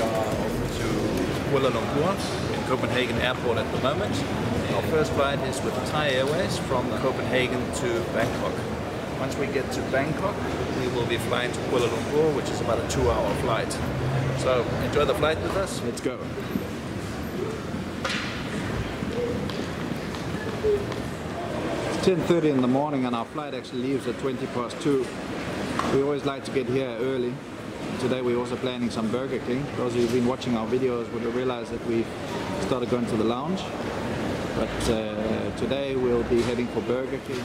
are off to Kuala Lumpur in Copenhagen Airport at the moment. Our first flight is with Thai Airways from Copenhagen to Bangkok. Once we get to Bangkok, we will be flying to Kuala Lumpur, which is about a 2-hour flight. So enjoy the flight with us. Let's go. It's 10:30 in the morning and our flight actually leaves at 2:20. We always like to get here early. Today we're also planning some Burger King. Those of you who've been watching our videos would have realized that we've started going to the lounge. But today we'll be heading for Burger King.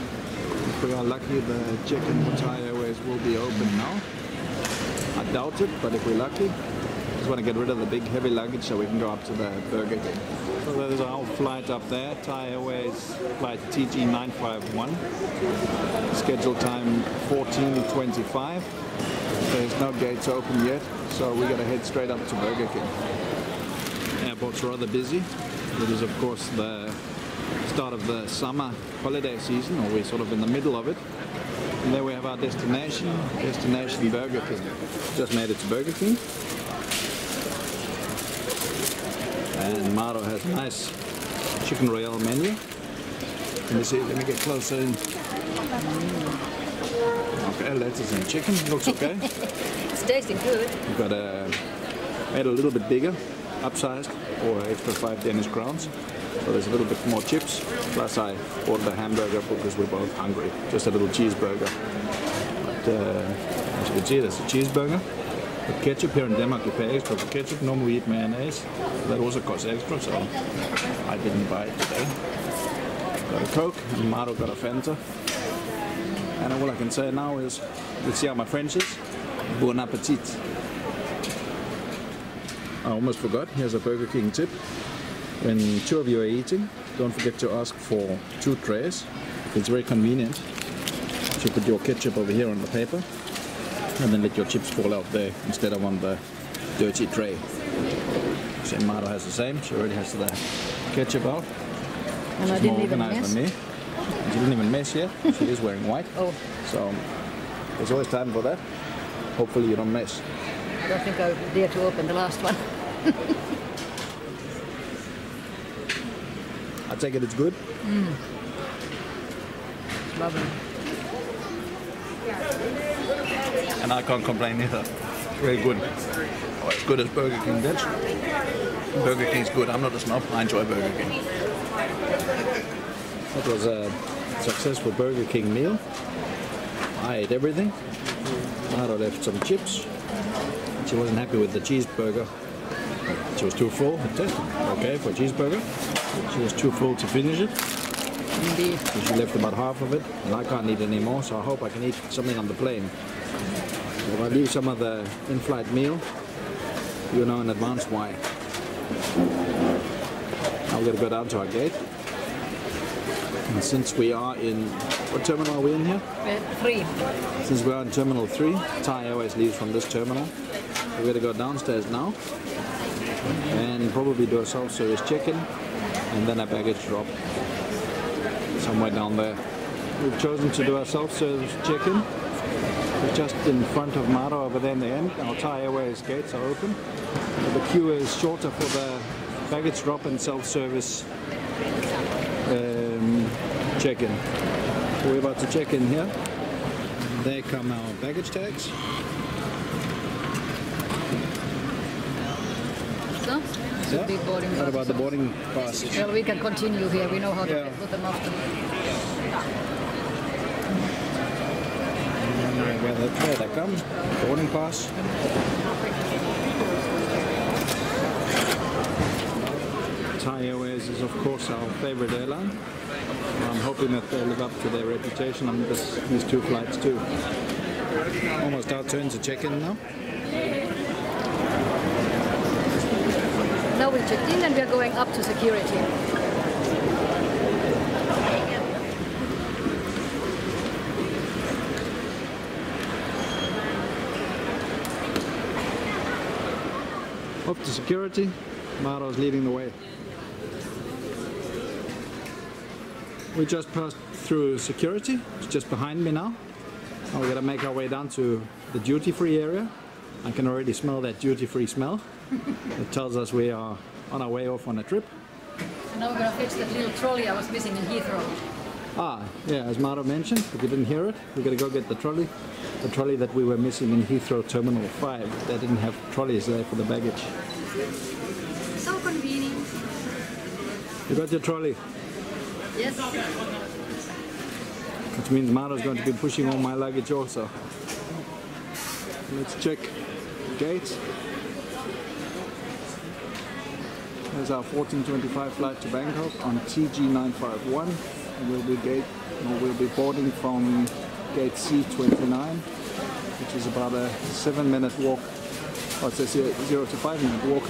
If we are lucky, the check-in for Thai Airways will be open now. I doubt it, but if we're lucky, just want to get rid of the big heavy luggage so we can go up to the Burger King. So there's our flight up there, Thai Airways Flight TG951. Scheduled time 14:25. There's no gates open yet, so we're going to head straight up to Burger King. Airport's rather busy. It is of course the start of the summer holiday season, or we're sort of in the middle of it. And there we have our destination Burger King. Just made it to Burger King. And Maro has a nice chicken royale menu. Let me see, let me get closer in. Okay, lettuce and chicken, looks okay. It's tasting good. We've got made a little bit bigger, upsized for extra 5 Danish crowns. So there's a little bit more chips. Plus I ordered a hamburger because we're both hungry. Just a little cheeseburger. But as you can see, there's a cheeseburger. With ketchup here in Denmark, you pay extra for ketchup. Normally we eat mayonnaise. That also costs extra, so I didn't buy it today. Got a Coke, and Maro got a Fanta. And all I can say now is, let's see how my French is. Bon appetit. I almost forgot, here's a Burger King tip. When 2 of you are eating, don't forget to ask for 2 trays. It's very convenient. You put your ketchup over here on the paper, and then let your chips fall out there instead of on the dirty tray. So Maro has the same. She already has the ketchup out. And She's I didn't more even organized mess. than me. She didn't even mess yet. She is wearing white. Oh. So there's always time for that. Hopefully you don't mess. I don't think I dare to open the last one. I take it it's good. It's lovely. And I can't complain either. Very good. Oh, as good as Burger King gets. Burger King's good. I'm not a snob. I enjoy Burger King. That was a successful Burger King meal. I ate everything. Maro left some chips. She wasn't happy with the cheeseburger. She was too full. It tasted okay for a cheeseburger. She was too full to finish it. Indeed. So she left about half of it, and I can't eat any more, so I hope I can eat something on the plane. So if I leave some of the in-flight meal, you know in advance why. Now we're going to go down to our gate. And since we are in, what terminal are we in here? 3. Since we are in Terminal 3, Thai Airways leaves from this terminal. We're going to go downstairs now and probably do a self-service check-in and then a baggage drop somewhere down there. We've chosen to do a self-service check-in. We're just in front of Maro over there in the end. Our Thai Airways gates are open. The queue is shorter for the baggage drop and self-service check-in. So we're about to check in here. There come our baggage tags. So, should be boarding What about the passes. boarding passes? Well, we can continue here. We know how to Yeah. put them after. There they come. Boarding pass. Thai Airways is of course our favorite airline. I'm hoping that they live up to their reputation on these 2 flights too. Almost our turn to check in now. Now we checked in and we are going up to security. Up to security, Maro's leading the way. We just passed through security, it's just behind me now. Now we're gonna make our way down to the duty-free area. I can already smell that duty-free smell. It tells us we are on our way off on a trip. And now we're going to fetch that little trolley I was missing in Heathrow. Ah, yeah, as Maro mentioned, if you didn't hear it, we're going to go get the trolley that we were missing in Heathrow Terminal 5. They didn't have trolleys there for the baggage. So convenient. You got your trolley? Yes. Which means Maro's going to be pushing all my luggage also. Let's check gates. There's our 14:25 flight to Bangkok on TG951. We'll be boarding from gate C29, which is about a 7-minute walk, or it's a 0 to 5 minute walk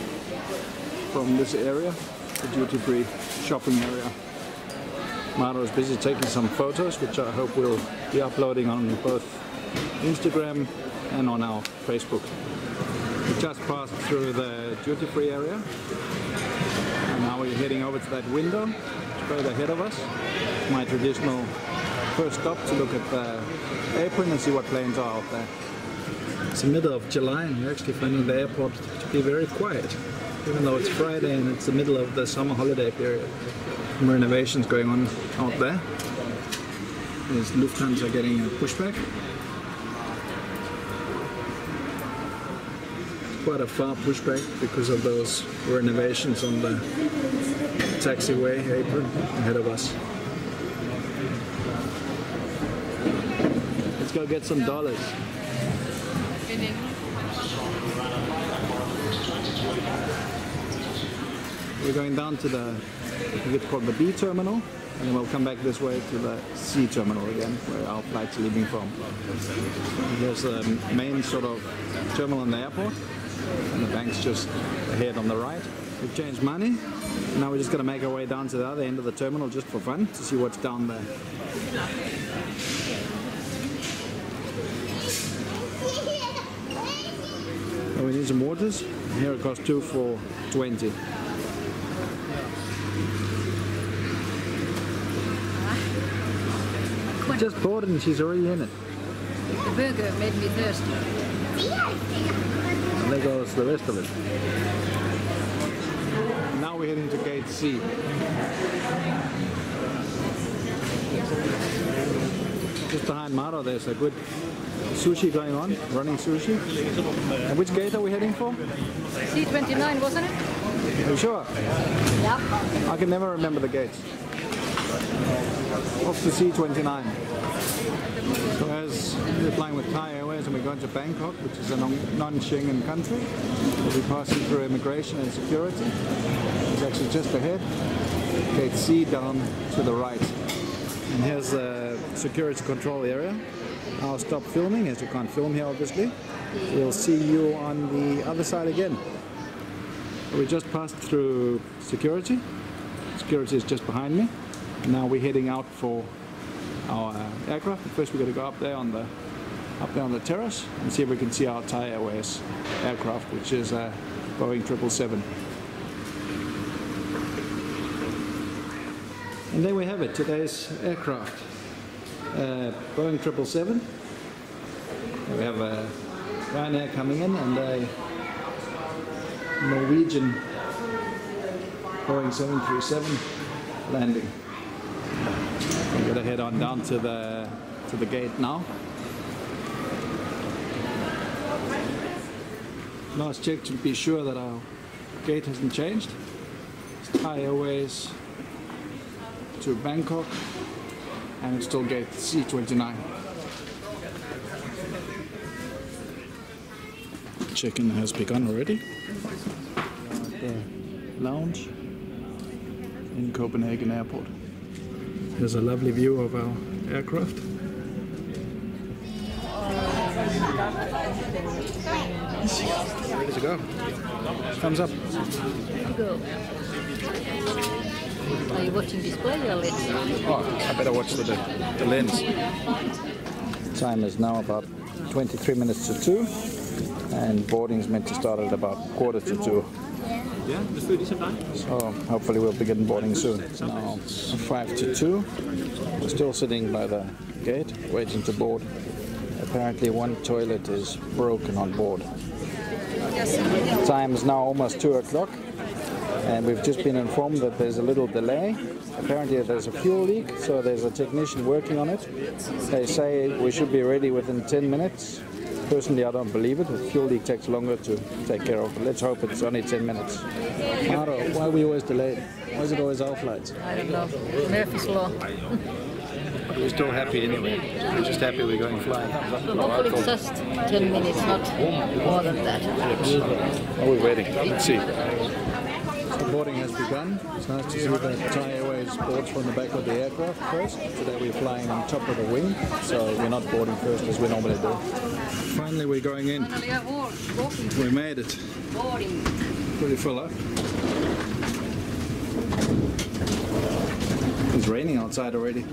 from this area, the duty-free shopping area. Maro is busy taking some photos, which I hope we'll be uploading on both Instagram and on our Facebook. We just passed through the duty-free area, and now we're heading over to that window straight ahead of us. My traditional first stop to look at the apron and see what planes are out there. It's the middle of July and we're actually finding the airport to be very quiet, even though it's Friday and it's the middle of the summer holiday period. Some renovations going on out there. There's Lufthansa getting a pushback. Quite a far pushback because of those renovations on the taxiway apron ahead of us. Let's go get some dollars. We're going down to the, I think it's called the B terminal, and then we'll come back this way to the C terminal again, where our flight's leaving from. Here's the main sort of terminal in the airport, and the bank's just ahead on the right. We've changed money. Now we're just going to make our way down to the other end of the terminal just for fun, to see what's down there. So we need some waters. Here it costs 2 for 20. Just bought it and she's already in it. The burger made me thirsty. And there goes the rest of it. Now we're heading to gate C. Just behind Maro there's a good sushi going on, running sushi. And which gate are we heading for? C29, wasn't it? Are you sure? Yeah. I can never remember the gates. Off to C29. So as we're flying with Thai Airways and we're going to Bangkok, which is a non-Schengen country, we'll be passing through immigration and security. It's actually just ahead. Gate C down to the right. And here's the security control area. I'll stop filming as you can't film here obviously. We'll see you on the other side again. We just passed through security. Security is just behind me. Now we're heading out for our aircraft. But first we're going to go up there on the terrace and see if we can see our Thai Airways aircraft, which is a Boeing 777. And there we have it, today's aircraft. Boeing 777. We have a Ryanair coming in and a Norwegian Boeing 737 landing. We're going to head on down to the gate now. Last check to be sure that our gate hasn't changed. It's Thai Airways to Bangkok, and it's still gate C29. Check-in has begun already. The lounge in Copenhagen Airport. There's a lovely view of our aircraft. Ready to go. Thumbs up. Go. Are you watching display or lens? Oh, I better watch the lens. Time is now about 23 minutes to 2, and boarding is meant to start at about 1:45. Yeah, the food is done. So hopefully we'll begin boarding soon. It's now 1:55. We're still sitting by the gate waiting to board. Apparently one toilet is broken on board. The time is now almost 2 o'clock, and we've just been informed that there's a little delay. Apparently there's a fuel leak, so there's a technician working on it. They say we should be ready within 10 minutes. Personally, I don't believe it. The fuel leak takes longer to take care of, but let's hope it's only 10 minutes. Maro, why are we always delayed? Why is it always our flights? I don't know. Murphy's Law. We're still happy anyway. We're just happy we're going flying. Hopefully it's just 10 minutes, not more than that. Oh, we're waiting. Let's see. The boarding has begun. It's nice to see the Thai Airways boards from the back of the aircraft first. Today we're flying on top of the wing, so we're not boarding first as we normally do. Finally we're going in. We made it. Pretty full up. It's raining outside already.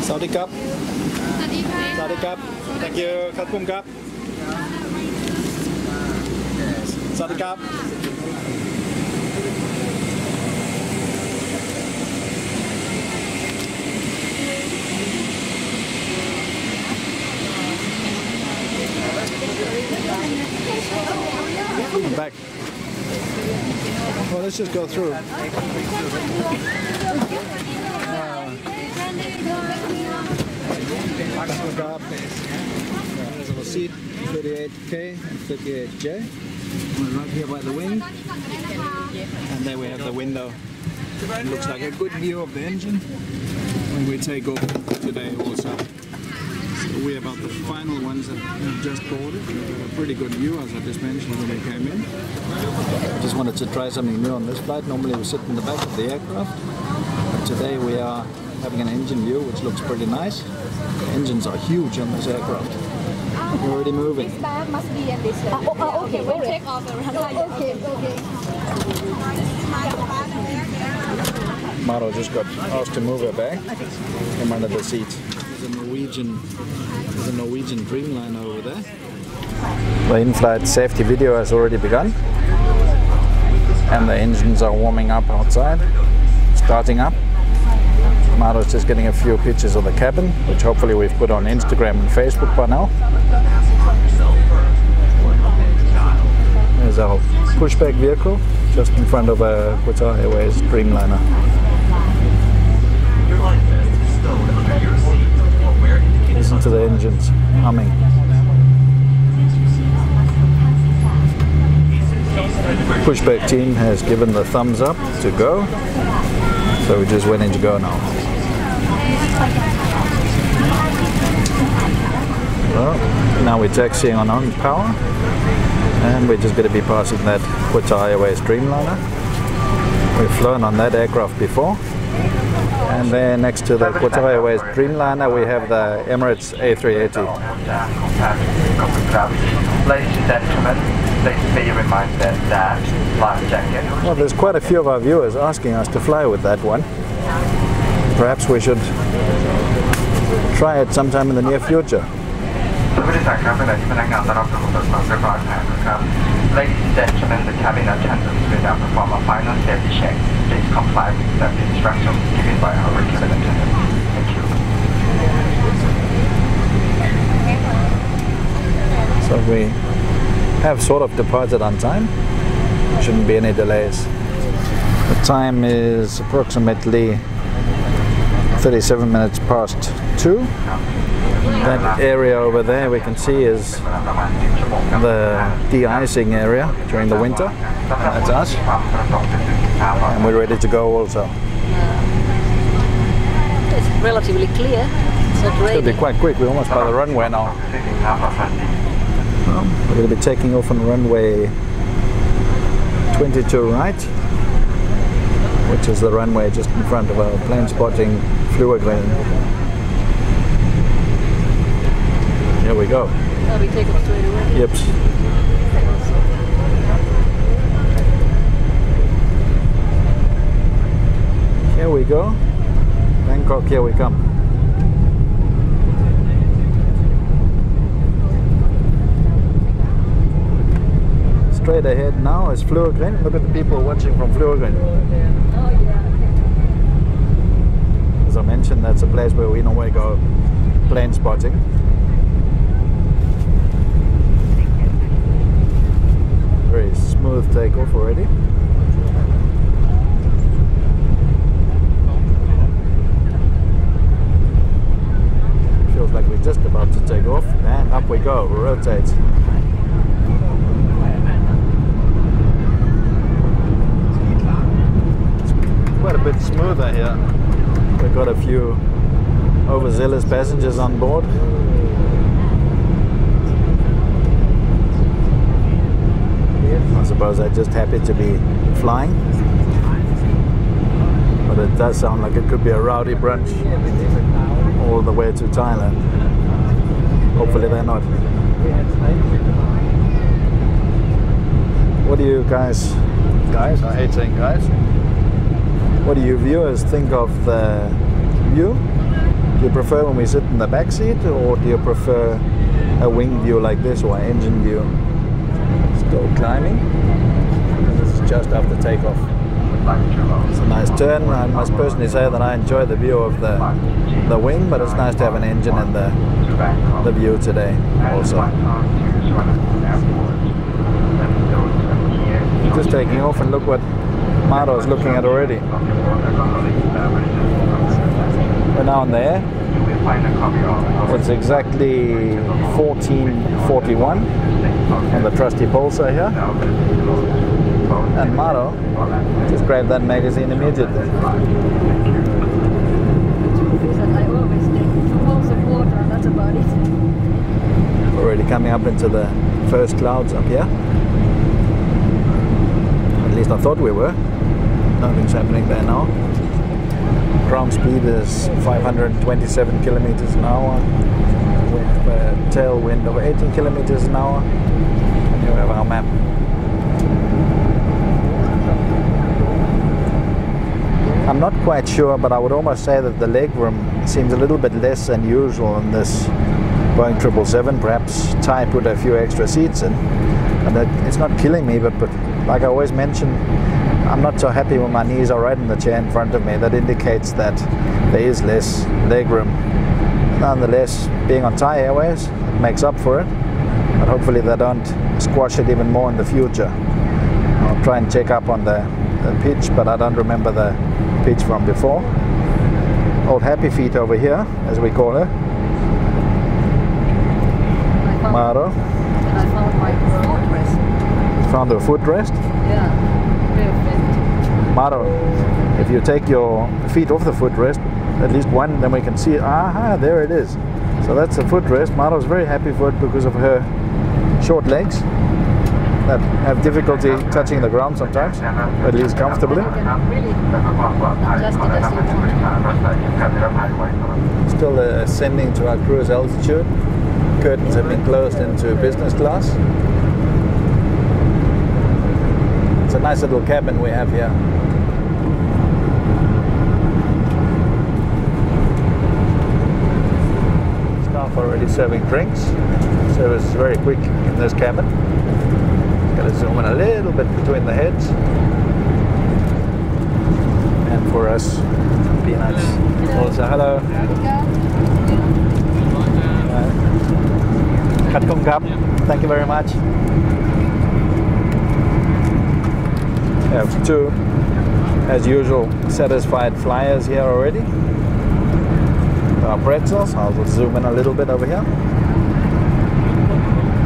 Saudi Cup. Saudi Cup. Thank you. Khatpum Cup. Saudi Cup. I'm back. Well, let's just go through. There's a seat, 38K and 38J. We're right here by the wing. And there we have the window. It looks like a good view of the engine when we take off today also. So we're about the final ones that have just boarded. We got a pretty good view, as I just mentioned when we came in. Just wanted to try something new on this flight. Normally we sit in the back of the aircraft, but today we are having an engine view, which looks pretty nice. The engines are huge on this aircraft. We're already moving. This bag must be in this okay, we'll take off the runway. Okay. Maro just got asked to move her bag from under the seat. There's a Norwegian Dreamliner over there. The in-flight safety video has already begun. And the engines are warming up outside, starting up. Maro's just getting a few pictures of the cabin, which hopefully we've put on Instagram and Facebook by now. There's our pushback vehicle, just in front of a Thai Airways Dreamliner. Listen to the engines humming. Pushback team has given the thumbs up to go, so we're just waiting to go now. Well, now we're taxiing on power, and we're just going to be passing that Thai Airways Dreamliner. We've flown on that aircraft before, and then next to the Thai Airways Dreamliner we have the Emirates A380. Ladies and gentlemen, please be reminded that life jacket. Well, there's quite a few of our viewers asking us to fly with that one. Perhaps we should try it sometime in the near future. Ladies and gentlemen, the cabin attendants will now perform a final safety check. Please comply with the instructions given by our cabin attendants. Thank you. So we have sort of departed on time. Shouldn't be any delays. The time is approximately 37 minutes past 2. That area over there we can see is the de-icing area during the winter. That's us. And we're ready to go also. It's relatively clear. It's not raining. It'll be quite quick. We're almost by the runway now. Well, we're going to be taking off on runway 22 right, which is the runway just in front of our plane spotting Fluorgreen. Here we go. Now we take off straight away. Yep. Here we go. Bangkok, here we come. Straight ahead now is Fluorgreen. Look at the people watching from Fluorgreen. Oh yeah. There's our mentioned, that's a place where we normally go plane spotting. Very smooth takeoff already. Feels like we're just about to take off, and up we go, rotate. Quite a bit smoother here. We've got a few overzealous passengers on board. I suppose they're just happy to be flying. But it does sound like it could be a rowdy brunch all the way to Thailand. Hopefully they're not. What do you guys, I hate saying guys, what do you viewers think of the view? Do you prefer when we sit in the back seat, or do you prefer a wing view like this, or an engine view? Still climbing. This is just after takeoff. It's a nice turn. I must personally say that I enjoy the view of the wing, but it's nice to have an engine in the view today also. Just taking off, and look what Mado is looking at already. We're now in the air. It's exactly 14:41 on the trusty pulsar here. And Mado just grabbed that magazine immediately. I always take 2 bowls of water, and that's about it. Already coming up into the first clouds up here. At least I thought we were. Nothing's happening there now. Ground speed is 527 kilometers an hour with a tailwind of 18 kilometers an hour. And here we have our map. I'm not quite sure, but I would almost say that the legroom seems a little bit less than usual in this Boeing 777. Perhaps Thai put a few extra seats in, and that it's not killing me, but like I always mention, I'm not so happy when my knees are right in the chair in front of me. That indicates that there is less legroom. Nonetheless, being on Thai Airways, it makes up for it, but hopefully they don't squash it even more in the future. I'll try and check up on the pitch, but I don't remember the pitch from before. Old Happy Feet over here, as we call her. Maro. And I found my footrest. Found her footrest? Yeah, perfect. Maro, if you take your feet off the footrest, at least one, then we can see it. Aha, there it is. So that's the footrest. Maro's very happy for it because of her short legs that have difficulty touching the ground sometimes, at least comfortably. Still ascending to our cruise altitude. Curtains have been closed into business class. It's a nice little cabin we have here. Staff already serving drinks. Service is very quick in this cabin. Got to zoom in a little bit between the heads. And for us, peanuts. Also, hello. Thank you very much. We have two, as usual, satisfied flyers here already. Our pretzels. I'll zoom in a little bit over here.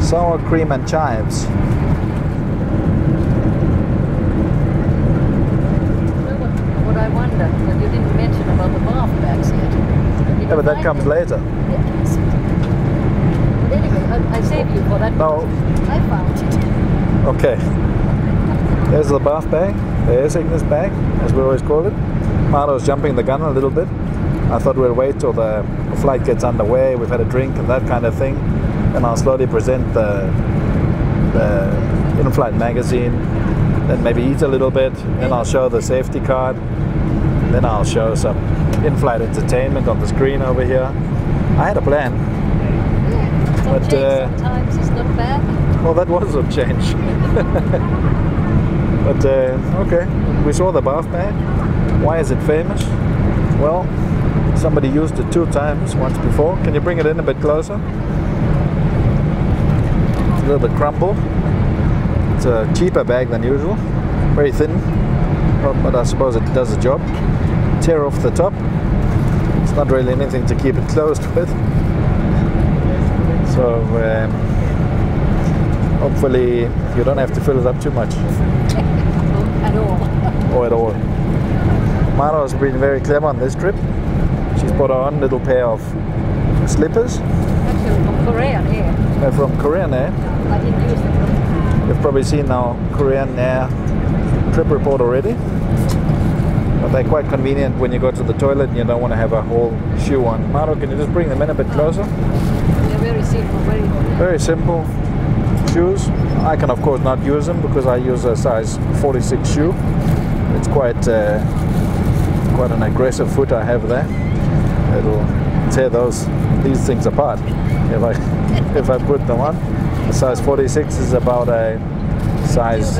Sour cream and chives. What I wonder, that you didn't mention about the bath bags yet. Yeah, but that comes later. Yes. But anyway, I saved you for that. No. I found it. Okay. There's the bath bag, the air sickness bag, as we always call it. Marlo's jumping the gun a little bit. I thought we'd wait till the flight gets underway, we've had a drink and that kind of thing. And I'll slowly present the In-Flight Magazine, then maybe eat a little bit, then I'll show the safety card, then I'll show some in-flight entertainment on the screen over here. I had a plan. But sometimes it's not bad. Well, that was a change. But okay, we saw the bath bag. Why is it famous? Well, Somebody used it 2 times, once before. Can you bring it in a bit closer? It's a little bit crumpled. It's a cheaper bag than usual. Very thin, but I suppose it does the job. Tear off the top. It's not really anything to keep it closed with. So hopefully you don't have to fill it up too much. At all. Or at all. Maro has been very clever on this trip. She's bought her own little pair of slippers. Actually from Korean Air. They're from Korean Air. I didn't use them. You've probably seen our Korean Air Trip Report already. But they're quite convenient when you go to the toilet and you don't want to have a whole shoe on. Maro, can you just bring them in a bit closer? They're very simple, Very simple shoes. I can of course not use them because I use a size 46 shoe. It's quite an aggressive foot I have there. It'll tear these things apart if I put them on. The size 46 is about a size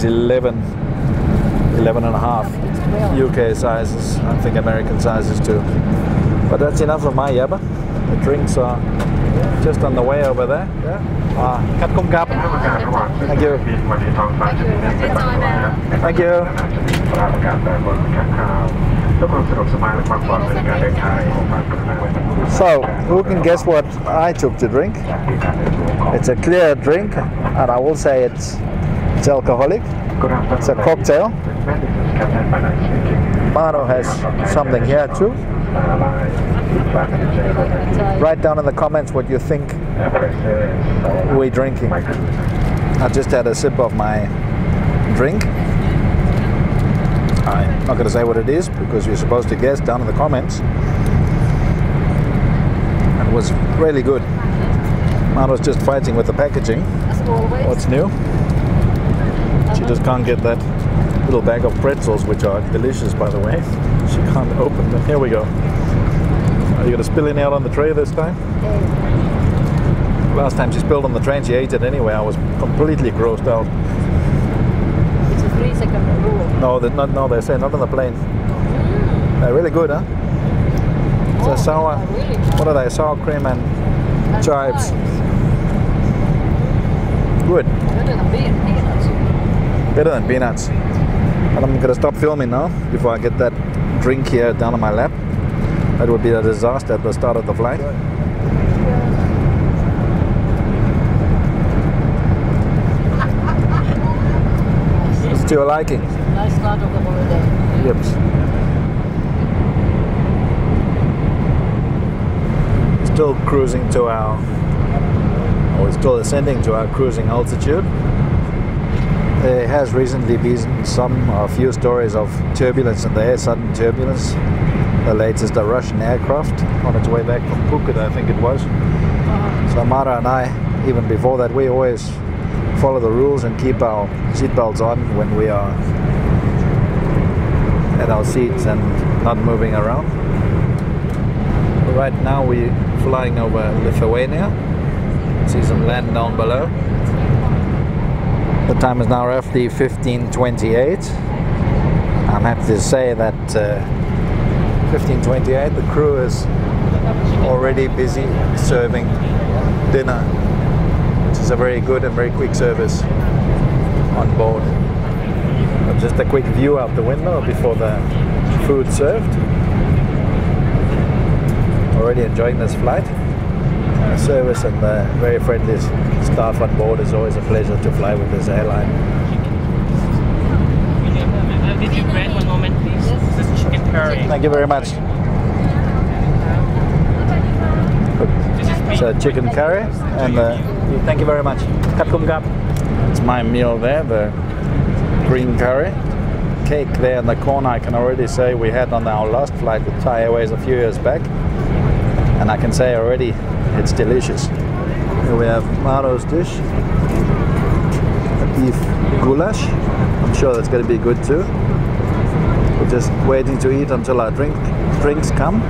11 and a half. UK sizes, I think American sizes too. But that's enough of my yabba. The drinks are just on the way over there. Yeah. Thank you. Thank you. So, who can guess what I took to drink? It's a clear drink, and I will say it's alcoholic. It's a cocktail. Maro has something here too. Write down in the comments what you think we're drinking. I just had a sip of my drink. I'm not going to say what it is because you're supposed to guess down in the comments. It was really good. Maro's just fighting with the packaging. As always. What's new? She just can't get that little bag of pretzels, which are delicious by the way. She can't open them. Here we go. Are you going to spill any out on the tray this time? Last time she spilled on the train, she ate it anyway. I was completely grossed out. It's a 3-second rule. No, they say not on the plane. They're really good, huh? It's a sour, really what are they? Sour cream and chives. Good. Better than peanuts. Better than peanuts. And I'm gonna stop filming now before I get that drink here down on my lap. That would be a disaster at the start of the flight. It's to your liking. Nice start of the holiday. Yep. Still cruising to our, or still ascending to our cruising altitude. There has recently been a few stories of turbulence in the air, sudden turbulence. The latest, a Russian aircraft on its way back from Phuket, I think it was. So Mara and I, even before that, we always follow the rules and keep our seatbelts on when we are at our seats and not moving around. But right now we're flying over Lithuania. See some land down below. The time is now roughly 15:28. I'm happy to say that 15:28, the crew is already busy serving dinner, which is a very good and very quick service on board. Just a quick view out the window before the food served. Already enjoying this flight. The service and the very friendly staff on board is always a pleasure to fly with this airline. Did you grant one moment, please? This is chicken curry. Thank you very much. So chicken curry and thank you very much. It's my meal there, the green curry. Cake there in the corner, I can already say we had on our last flight with Thai Airways a few years back. And I can say already it's delicious. Here we have Maro's dish, a beef goulash. I'm sure that's going to be good too. We're just waiting to eat until our drinks come.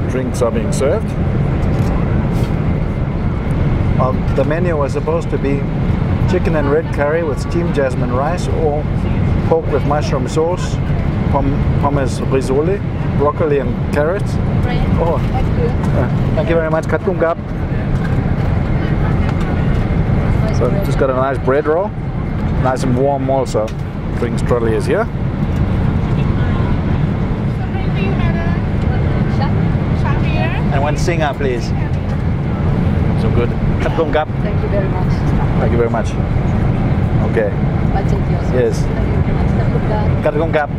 Drinks are being served. The menu was supposed to be chicken and red curry with steamed jasmine rice, or pork with mushroom sauce, pommes risole, broccoli and carrots. Oh, thank you very much. Kat kum kap. So just got a nice bread roll, nice and warm also. Drinks trolley is here. And one singer, please. So good. Kat kum kap. Thank you very much. Thank you very much. Okay. I take yours. Yes. Kat kum kap.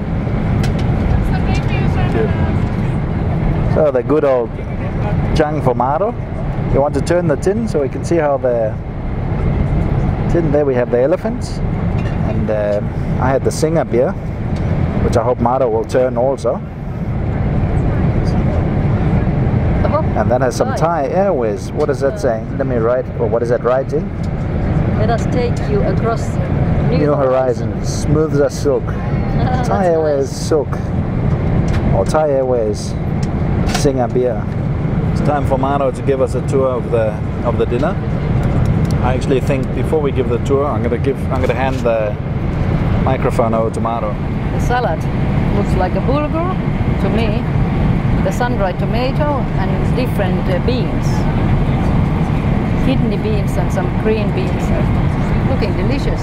So the good old Chang Formato. You want to turn the tin so we can see how the tin. There we have the elephants, and I had the Singer beer, which I hope Mado will turn also. And that has some Thai Airways. What is that saying? Let me write, or what is that writing? Let us take you across New horizons, smooth as silk. Thai Airways Silk, or Thai Airways Singer beer. It's time for Mado to give us a tour of the dinner. I actually think before we give the tour, I'm gonna hand the microphone over to Mado. The salad looks like a bulgur to me. The sun-dried tomato and different beans, kidney beans and some green beans. Looking delicious.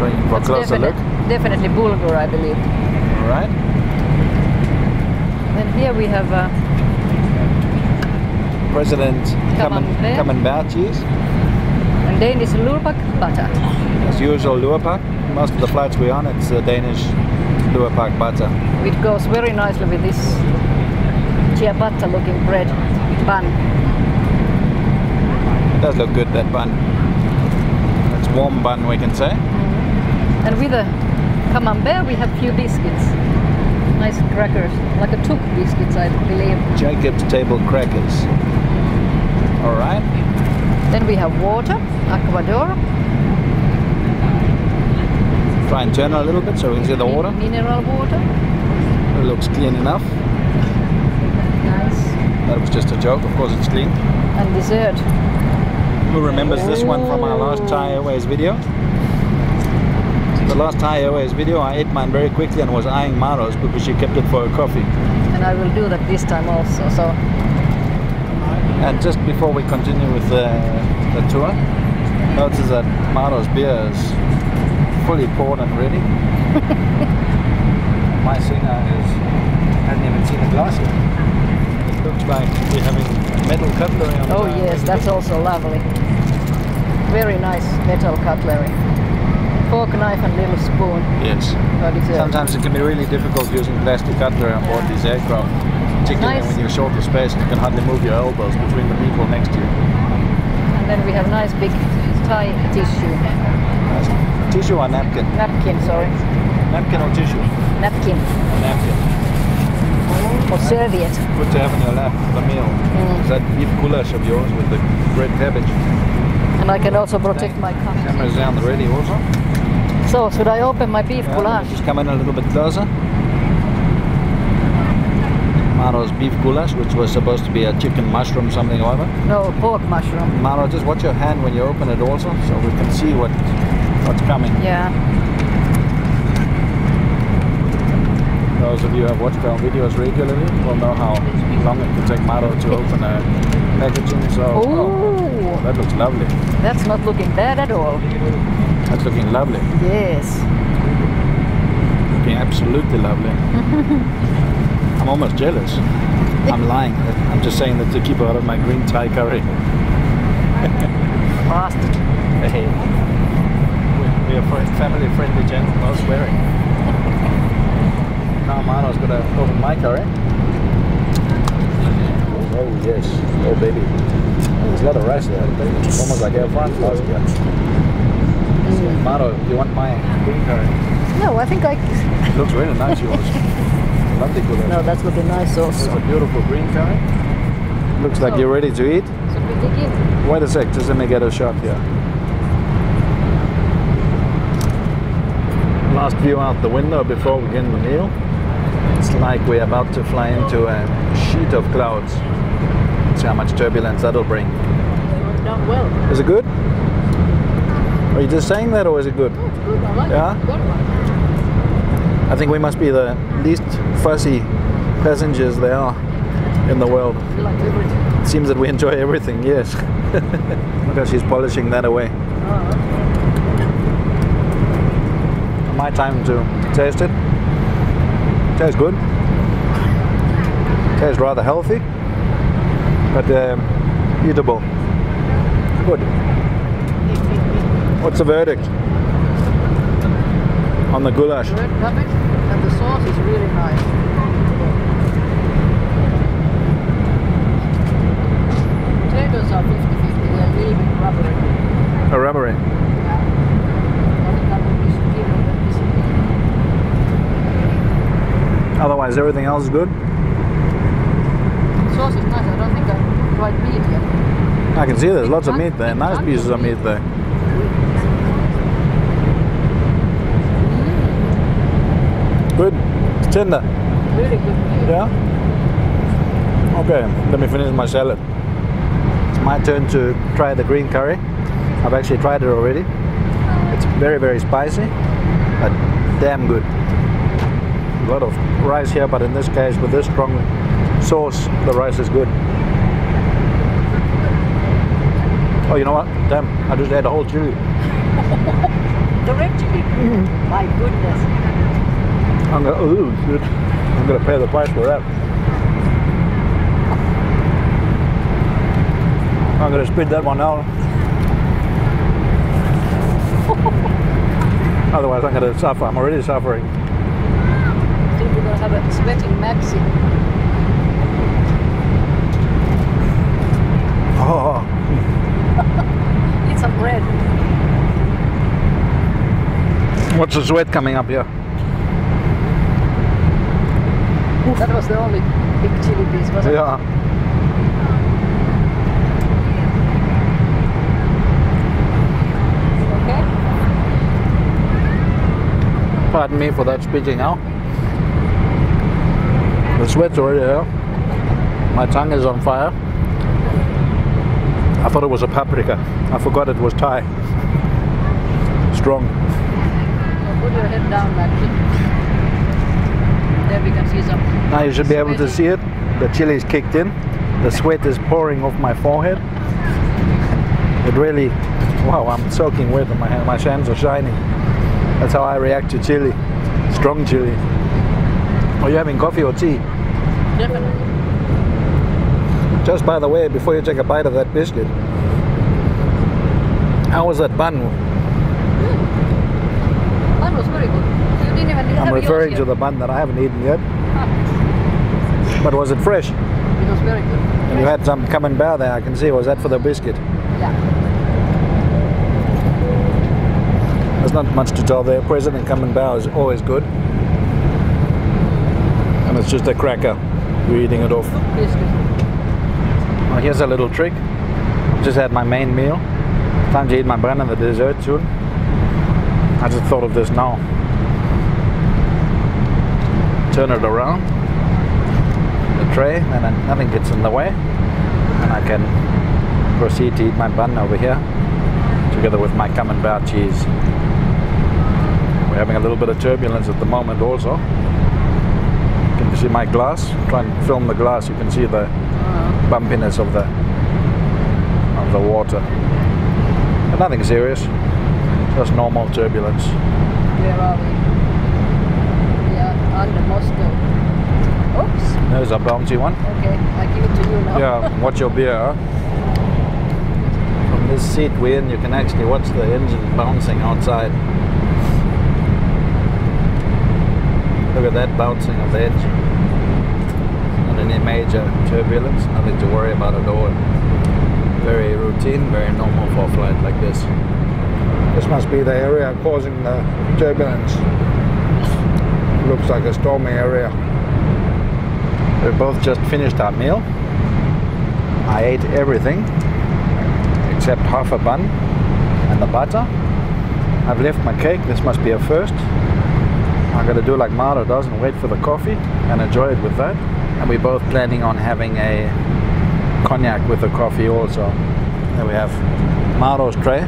Bring for a closer look. Definitely bulgur, I believe. All right. Then here we have President Camembert cheese. And Danish lurpak butter. As usual, lurpak. Most of the flights we're on, it's Danish lurpak butter. It goes very nicely with this ciabatta looking bread bun. It does look good, that bun. It's warm bun, we can say. And with the camembert we have few biscuits. Nice crackers, like a tuk biscuits, I believe. Jacob's table crackers. All right. Then we have water, Aquador. Try and turn a little bit so we can see the water. Mineral water. It looks clean enough. Nice. That was just a joke, of course it's clean. And dessert. Who remembers this one from our last Thai Airways video? The last Thai Airways video, I ate mine very quickly and was eyeing Maro's because she kept it for her coffee. And I will do that this time also. So. And just before we continue with the tour, notice that Maro's beer is fully poured and ready. My singer hasn't even seen a glass yet. It looks like we're having metal cutlery on the Oh yes, that's also lovely. Very nice metal cutlery. Fork, knife and little spoon. Yes. Sometimes it can be really difficult using plastic cutlery on board these aircraft. Particularly when you're short of space and you can hardly move your elbows between the people next to you. And then we have nice big Thai tissue. Tissue or napkin? Napkin, sorry. Napkin or tissue? Napkin. A napkin. Or serviette. Good to have in your lap for the meal. Is that beef goulash of yours with the red cabbage? And I can also protect my cup. Camera's down the ready also. So, should I open my beef goulash? Just come in a little bit closer. Maro's beef goulash, which was supposed to be a chicken mushroom something or other. No, pork mushroom. Maro, just watch your hand when you open it also, so we can see what's coming. Yeah. Those of you who have watched our videos regularly will know how long it can take Maro to open a packaging. So, oh, that looks lovely. That's not looking bad at all. That's looking lovely. Yes. Looking absolutely lovely. I'm almost jealous. I'm lying. I'm just saying that to keep her out of my green Thai curry. Bastard. Hey. We're a family-friendly channel, no swearing. Now Mano's got to open my curry. Oh yes. Oh baby. There's a lot of rice there. Almost like Air France last year. Mano, do you want my green curry? No, I think It looks really nice, yours. Lovely goulash. No, that's looking nice also. It's a beautiful green curry. Looks like you're ready to eat. Should we dig in? Wait a sec, just let me get a shot here. Last view out the window before we begin the meal. It's like we're about to fly into a sheet of clouds. See how much turbulence that'll bring. Done well. Is it good? Are you just saying that or is it good? Oh, it's good. I like Yeah? it. I think we must be the least fussy passengers there are in the world. We like everything. It seems that we enjoy everything, yes. Look how she's polishing that away. My time to taste it. Tastes good. Tastes rather healthy, but eatable. Good. What's the verdict on the goulash? Red cabbage, and the sauce is really nice. Potatoes are 50-50, they're a little bit rubbery. A rubbery. Otherwise, everything else is good. The sauce is nice. I don't think I tried meat yet. I can see there's lots of meat there. Nice pieces of meat there. Good. It's tender. Really good meat. Yeah? Okay, let me finish my salad. It's my turn to try the green curry. I've actually tried it already. It's very, very spicy, but damn good. A lot of rice here, but in this case, with this strong sauce, the rice is good. Oh, you know what? Damn, I just ate a whole chili. The red chili. My goodness. I'm gonna pay the price for that. I'm gonna spit that one out. Otherwise, I'm gonna suffer. I'm already suffering. I think we're gonna have a sweating maxi. Oh, Eat some bread. what's the sweat coming up here? That was the only big chili piece, wasn't it? Yeah. Okay. Pardon me for that spitting out. The sweat's already here. My tongue is on fire. I thought it was a paprika. I forgot it was Thai. Strong. Now put your head down, Maxi. There we can see some. Now you should be able to see it. The chili is kicked in. The sweat is pouring off my forehead. It really, wow, I'm soaking wet on my hand. My hands are shining. That's how I react to chili. Strong chili. Are you having coffee or tea? Definitely. Just by the way, before you take a bite of that biscuit, how was that bun? Mine was very good. You didn't even have I'm referring yours to yet. the bun that I haven't eaten yet. But was it fresh? It was very good. And you had some camembert there, I can see. Was that for the biscuit? Yeah. There's not much to tell there. President camembert is always good. And it's just a cracker. You're eating it off. Biscuit. Well, here's a little trick. Just had my main meal. Time to eat my bun and the dessert soon. I just thought of this now. Turn it around. The tray, and then nothing gets in the way. And I can proceed to eat my bun over here, together with my camembert cheese. We're having a little bit of turbulence at the moment also. Can you see my glass? Try and film the glass. You can see the bumpiness of the water. But nothing serious. Just normal turbulence. Where are we? We are under Moscow. Oops. There's a bouncy one. Okay, I give it to you now. Yeah, watch your beer, huh? From this seat we're in, you can actually watch the engine bouncing outside. Look at that bouncing of the engine. Not any major turbulence, nothing to worry about at all. Very routine, very normal for a flight like this. This must be the area causing the turbulence. Looks like a stormy area. We both just finished our meal. I ate everything except half a bun and the butter. I've left my cake. This must be a first. I'm gonna do like Marta does and wait for the coffee and enjoy it with that. And we're both planning on having a cognac with the coffee also. There we have Marta's tray.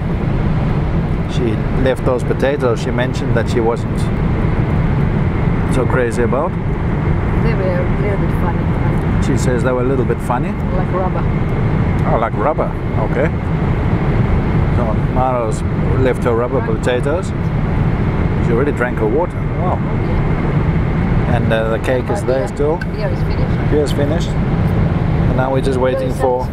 She left those potatoes. She mentioned that she wasn't so crazy about? They were a little bit funny. She says they were a little bit funny. Like rubber. Oh, like rubber. Okay. So Maro's left her rubber potatoes. She already drank her water. Wow. And the cake is there still. Beer is finished. Beer is finished. And now we're just waiting for...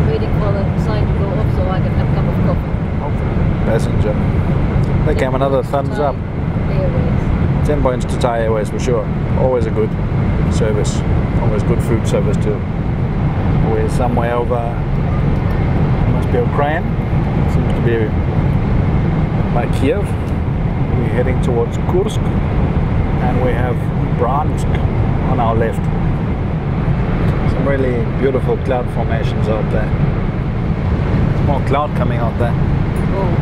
Waiting for the sign to go up so I can have a cup of coffee. Passenger. There came another thumbs up. Airways. 10 points to Thai Airways for sure. Always a good service. Always good food service too. We're somewhere over... must be Ukraine. Seems to be by Kiev. We're heading towards Kursk. And we have Bryansk on our left. Some really beautiful cloud formations out there. More cloud coming out there. Oh.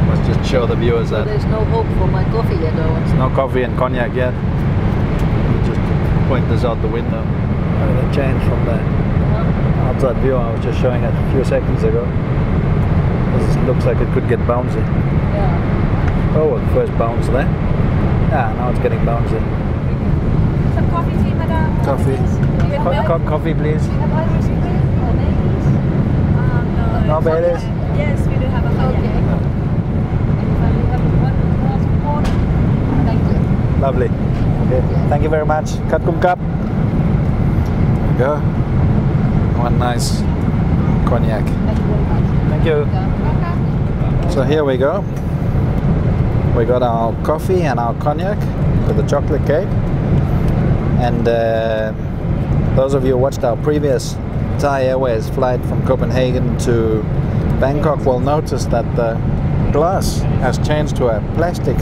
Let's just show the viewers So that. there's no hope for my coffee yet, though. There's no coffee and cognac yet. Just point this out the window. The change from the outside view I was just showing it a few seconds ago. This looks like it could get bouncy. Yeah. Oh, well, first bounce there. Yeah, now it's getting bouncy. Some coffee tea, madam? Coffee. Coffee, please. No. No Baileys? Yes, we do have a Okay. Thank you. Lovely. Okay. Thank you very much. Kat kum kap. There you go. One nice cognac. Thank you very much. Thank you. So here we go. We got our coffee and our cognac with the chocolate cake. And those of you who watched our previous Thai Airways flight from Copenhagen to Bangkok will notice that the glass has changed to a plastic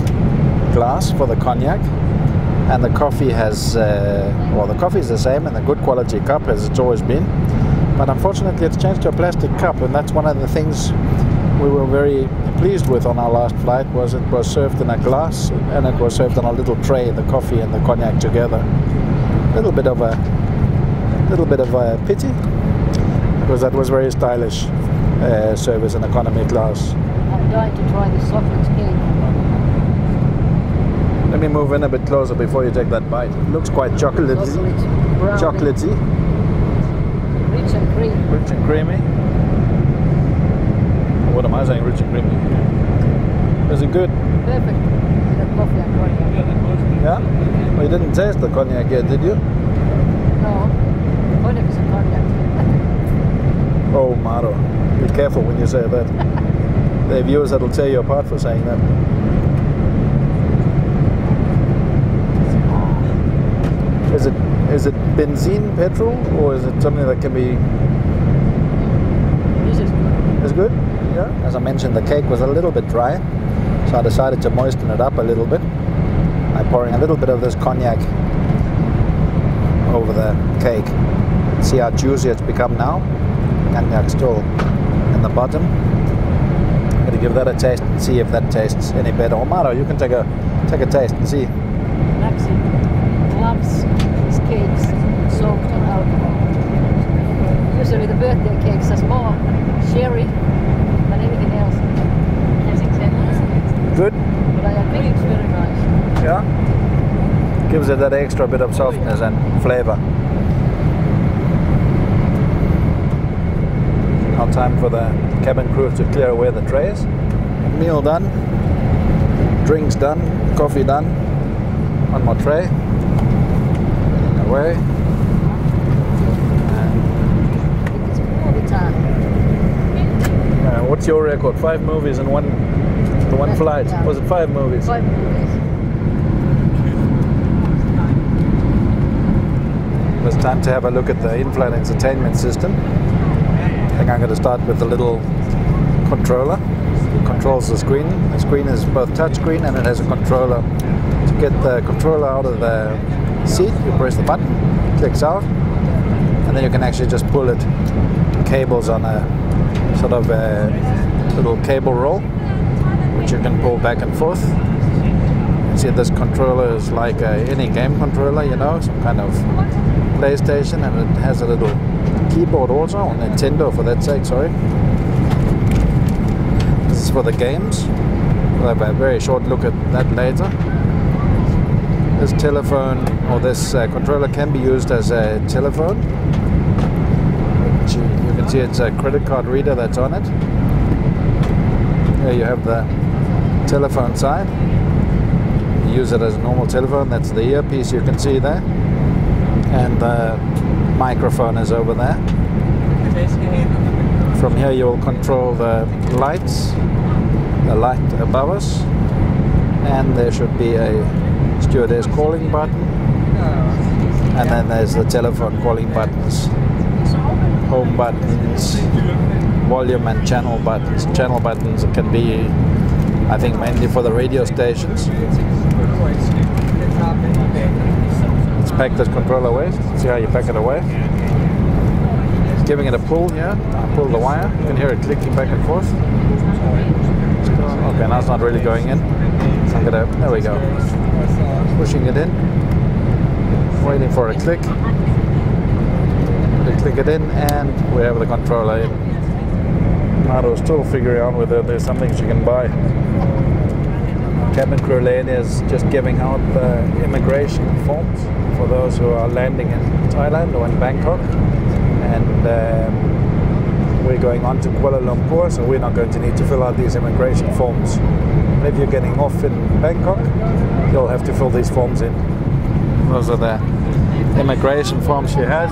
glass for the cognac, and the coffee has, well, the coffee is the same and a good quality cup as it's always been, but unfortunately it's changed to a plastic cup, and that's one of the things we were very pleased with on our last flight. Was it was served in a glass and it was served on a little tray, the coffee and the cognac together. A little bit of a pity, because that was very stylish service in economy class. I'm dying to try the chocolate cake. Let me move in a bit closer before you take that bite. It looks quite chocolatey. Chocolatey. Rich and creamy. Rich and creamy. What am I saying? Rich and creamy. Is it good? Perfect. That coffee and cognac. Yeah? Well, you didn't taste the cognac yet, did you? No. Cognac is a cognac. Oh, Maro. Be careful when you say that. There are viewers that'll tear you apart for saying that. Is it benzene petrol, or is it something that can be... This is good. It's good? Yeah. As I mentioned, the cake was a little bit dry, so I decided to moisten it up a little bit by pouring a little bit of this cognac over the cake. See how juicy it's become now? Cognac still in the bottom. I'm going to give that a taste and see if that tastes any better. Oh, Maro, you can take a taste and see. Maxi loves his cakes soaked in alcohol. Usually the birthday cakes has more sherry than anything else. Good? But I think it's very nice. Yeah? Gives it that extra bit of softness and flavor. Now time for the cabin crew to clear away the trays. Meal done. Drinks done. Coffee done. One more tray. Away. It's movie time. What's your record? 5 movies in one flight? Yeah. Was it 5 movies? 5 movies. It's time to have a look at the in-flight entertainment system. I think I'm going to start with the little controller. It controls the screen. The screen is both touch screen and it has a controller. To get the controller out of the seat, you press the button, clicks out, and then you can actually just pull it. Cables on a sort of a little cable roll, which you can pull back and forth. You see, this controller is like any game controller, you know, some kind of PlayStation, and it has a little keyboard also, or Nintendo for that sake, sorry. This is for the games. We'll have a very short look at that later. This telephone or this controller can be used as a telephone. You can see it's a credit card reader that's on it. Here you have the telephone side. You use it as a normal telephone. That's the earpiece you can see there. And the microphone is over there. From here you'll control the lights, the light above us. And there should be a stewardess calling button. And then there's the telephone calling buttons. Home buttons, volume and channel buttons. Channel buttons can be, I think, mainly for the radio stations. Let's pack this controller away. See how you pack it away. Giving it a pull here. I pull the wire. You can hear it clicking back and forth. Okay, now it's not really going in. I'm gonna, there we go. Pushing it in. Waiting for a click. Click it in, and we have the controller in. Maro's still figuring out whether there's something she can buy. Cabin crew lady is just giving out the immigration forms for those who are landing in Thailand or in Bangkok. And we're going on to Kuala Lumpur, so we're not going to need to fill out these immigration forms. And if you're getting off in Bangkok, you'll have to fill these forms in. Those are the immigration forms she has.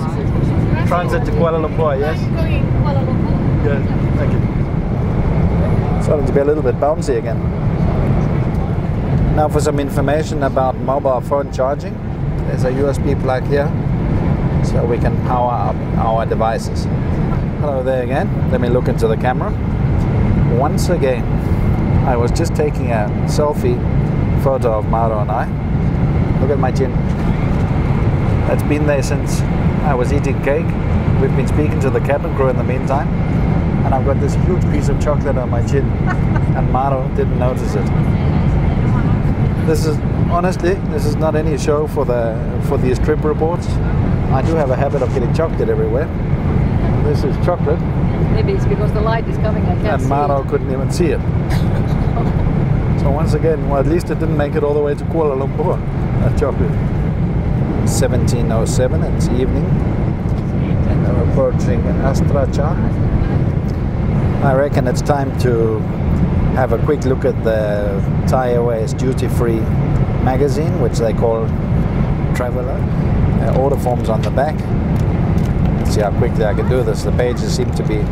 Transit to Kuala Lumpur, yes? Going Kuala Lumpur. Good, thank you. Starting to be a little bit bouncy again. Now for some information about mobile phone charging. There's a USB plug here, so we can power up our devices. Hello there again. Let me look into the camera. Once again, I was just taking a selfie photo of Maro and I. Look at my chin. That's been there since I was eating cake. We've been speaking to the cabin crew in the meantime, and I've got this huge piece of chocolate on my chin, and Maro didn't notice it. This is, honestly, this is not any show for these trip reports. I do have a habit of getting chocolate everywhere. This is chocolate. Maybe it's because the light is coming, I can't see And Maro it. couldn't even see it. So once again, well, at least it didn't make it all the way to Kuala Lumpur, that chocolate. 17:07, it's evening. And we're approaching Astracha. I reckon it's time to have a quick look at the Thai Airways duty-free magazine, which they call Traveller. Order forms on the back. Let's see how quickly I can do this. The pages seem to be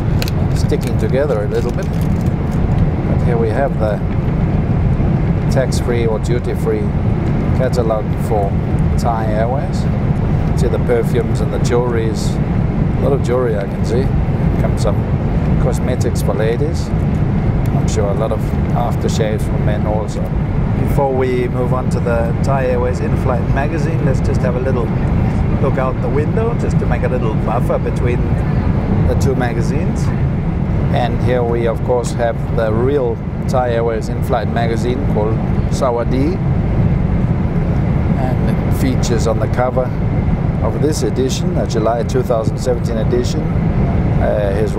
sticking together a little bit. But here we have the tax-free or duty-free catalogue for Thai Airways. See the perfumes and the jewelries. A lot of jewelry I can see. Comes some cosmetics for ladies. I'm sure a lot of aftershaves for men also. Before we move on to the Thai Airways Inflight Magazine, let's just have a little look out the window just to make a little buffer between the two magazines. And here we of course have the real Thai Airways Inflight Magazine called Sawadi. And it features on the cover of this edition, the July 2017 edition, His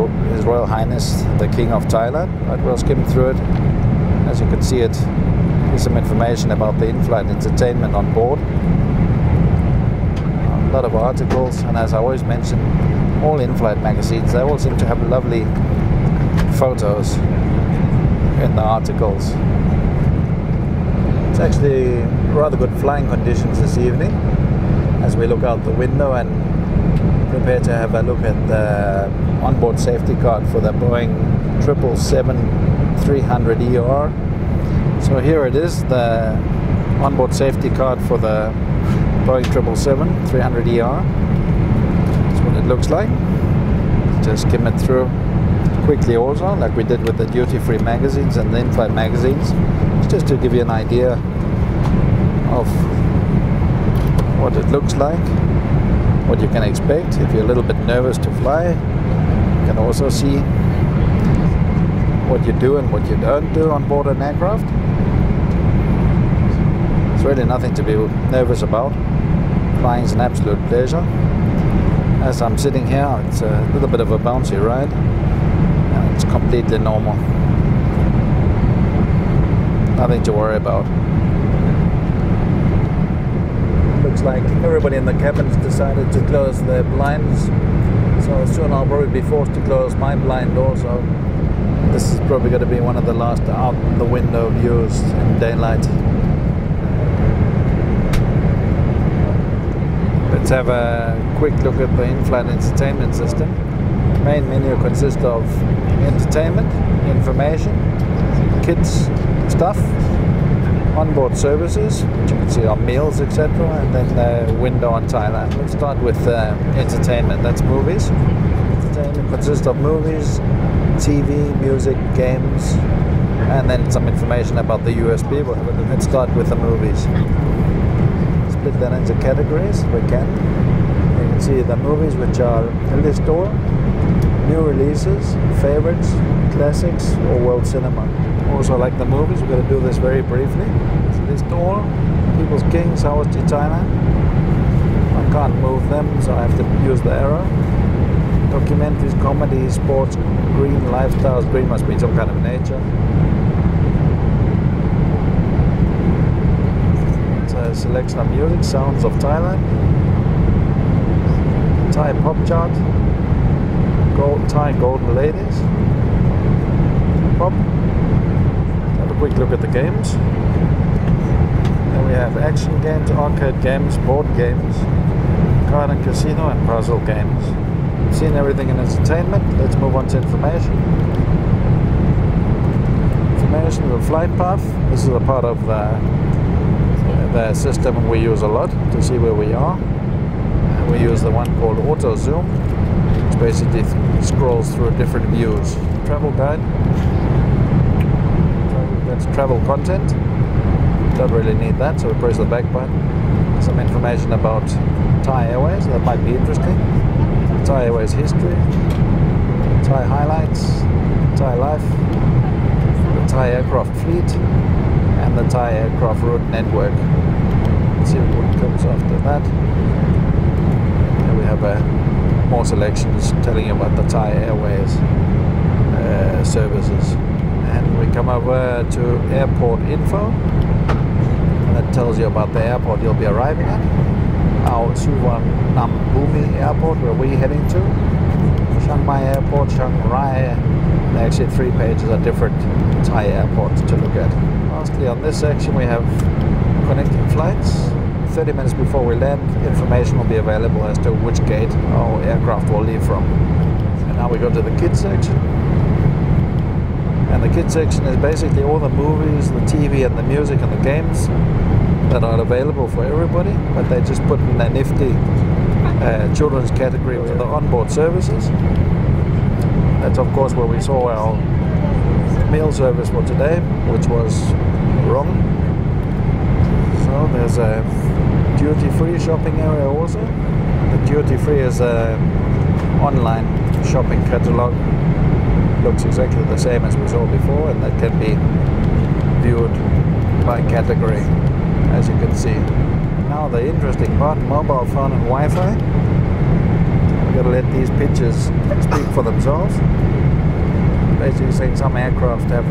Royal Highness the King of Thailand. But we'll skim through it. As you can see, it is some information about the in-flight entertainment on board. A lot of articles, and as I always mention, all in-flight magazines, they all seem to have lovely photos in the articles. It's actually rather good flying conditions this evening as we look out the window and prepare to have a look at the onboard safety card for the Boeing 777-300ER. So here it is, the onboard safety card for the Boeing 777-300ER. That's what it looks like. Just skim it through quickly also, like we did with the duty-free magazines and the in-flight magazines. It's just to give you an idea of what it looks like, what you can expect. If you're a little bit nervous to fly, you can also see what you do and what you don't do on board an aircraft. It's really nothing to be nervous about. Flying is an absolute pleasure. As I'm sitting here, it's a little bit of a bouncy ride, and it's completely normal. Nothing to worry about. Looks like everybody in the cabins decided to close their blinds, so soon I'll probably be forced to close my blind also. This is probably going to be one of the last out the window views in daylight. Let's have a quick look at the in-flight entertainment system. The main menu consists of entertainment, information, kids stuff, onboard services, which you can see are meals, etc., and then the window on Thailand. Let's start with entertainment. That's movies. Entertainment consists of movies, TV, music, games, and then some information about the USB. Let's start with the movies. Split that into categories if we can. You can see the movies, which are a list all, new releases, favorites, classics, or world cinema. Also, like the movies, we're going to do this very briefly. List all, People's Kings, Hours to Thailand. I can't move them, so I have to use the arrow. Documentaries, comedy, sports, green, lifestyles. Green must be some kind of nature. It's a selection of music, sounds of Thailand. Thai pop chart. Thai golden ladies. Pop. Have a quick look at the games. Then we have action games, arcade games, board games, card and casino, and puzzle games. We've seen everything in entertainment. Let's move on to information. Information of the flight path. This is a part of the system we use a lot to see where we are. And we use the one called Auto Zoom, which basically scrolls through different views. Travel guide. That's travel content. Don't really need that, so we press the back button. Some information about Thai Airways, that might be interesting. Thai Airways history, Thai highlights, Thai life, the Thai aircraft fleet, and the Thai aircraft route network. Let's see what comes after that. And we have more selections telling you about the Thai Airways services. And we come over to airport info. That tells you about the airport you'll be arriving at. Our Suvarnabhumi Airport, where we're heading to. Chiang Mai Airport, Chiang Rai. And actually 3 pages of different Thai airports to look at. Lastly, on this section we have connecting flights. 30 minutes before we land, information will be available as to which gate our aircraft will leave from. And now we go to the kids section. And the kids section is basically all the movies, the TV and the music and the games that are available for everybody, but they just put in a nifty children's category to the onboard services. That's of course where we saw our meal service for today, which was wrong. So there's a duty-free shopping area also. The duty-free is an online shopping catalog. Looks exactly the same as we saw before, and that can be viewed by category, as you can see. Now the interesting part, mobile phone and Wi-Fi. We've got to let these pictures speak for themselves. Basically saying some aircraft have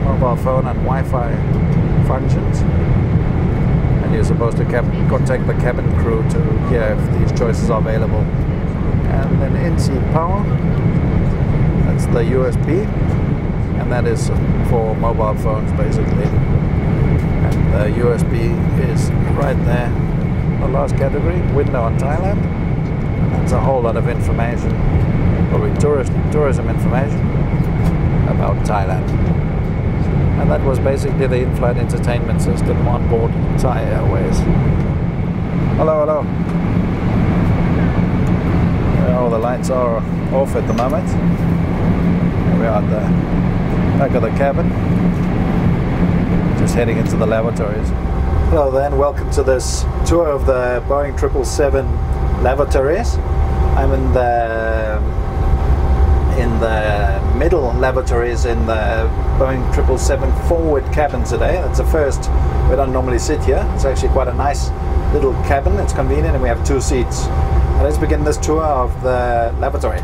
mobile phone and Wi-Fi functions, and you're supposed to contact the cabin crew to hear if these choices are available. And then in-seat power. That's the USB, and that is for mobile phones basically. And the USB is right there. The last category, window on Thailand. That's a whole lot of information, probably tourism information about Thailand. And that was basically the in-flight entertainment system on board Thai Airways. Hello, hello. All the lights are off at the moment. We are at the back of the cabin, just heading into the lavatories. Hello then, welcome to this tour of the Boeing 777 lavatories. I'm in the middle lavatories in the Boeing 777 forward cabin today. That's the first. We don't normally sit here. It's actually quite a nice little cabin. It's convenient and we have 2 seats. Now let's begin this tour of the lavatory.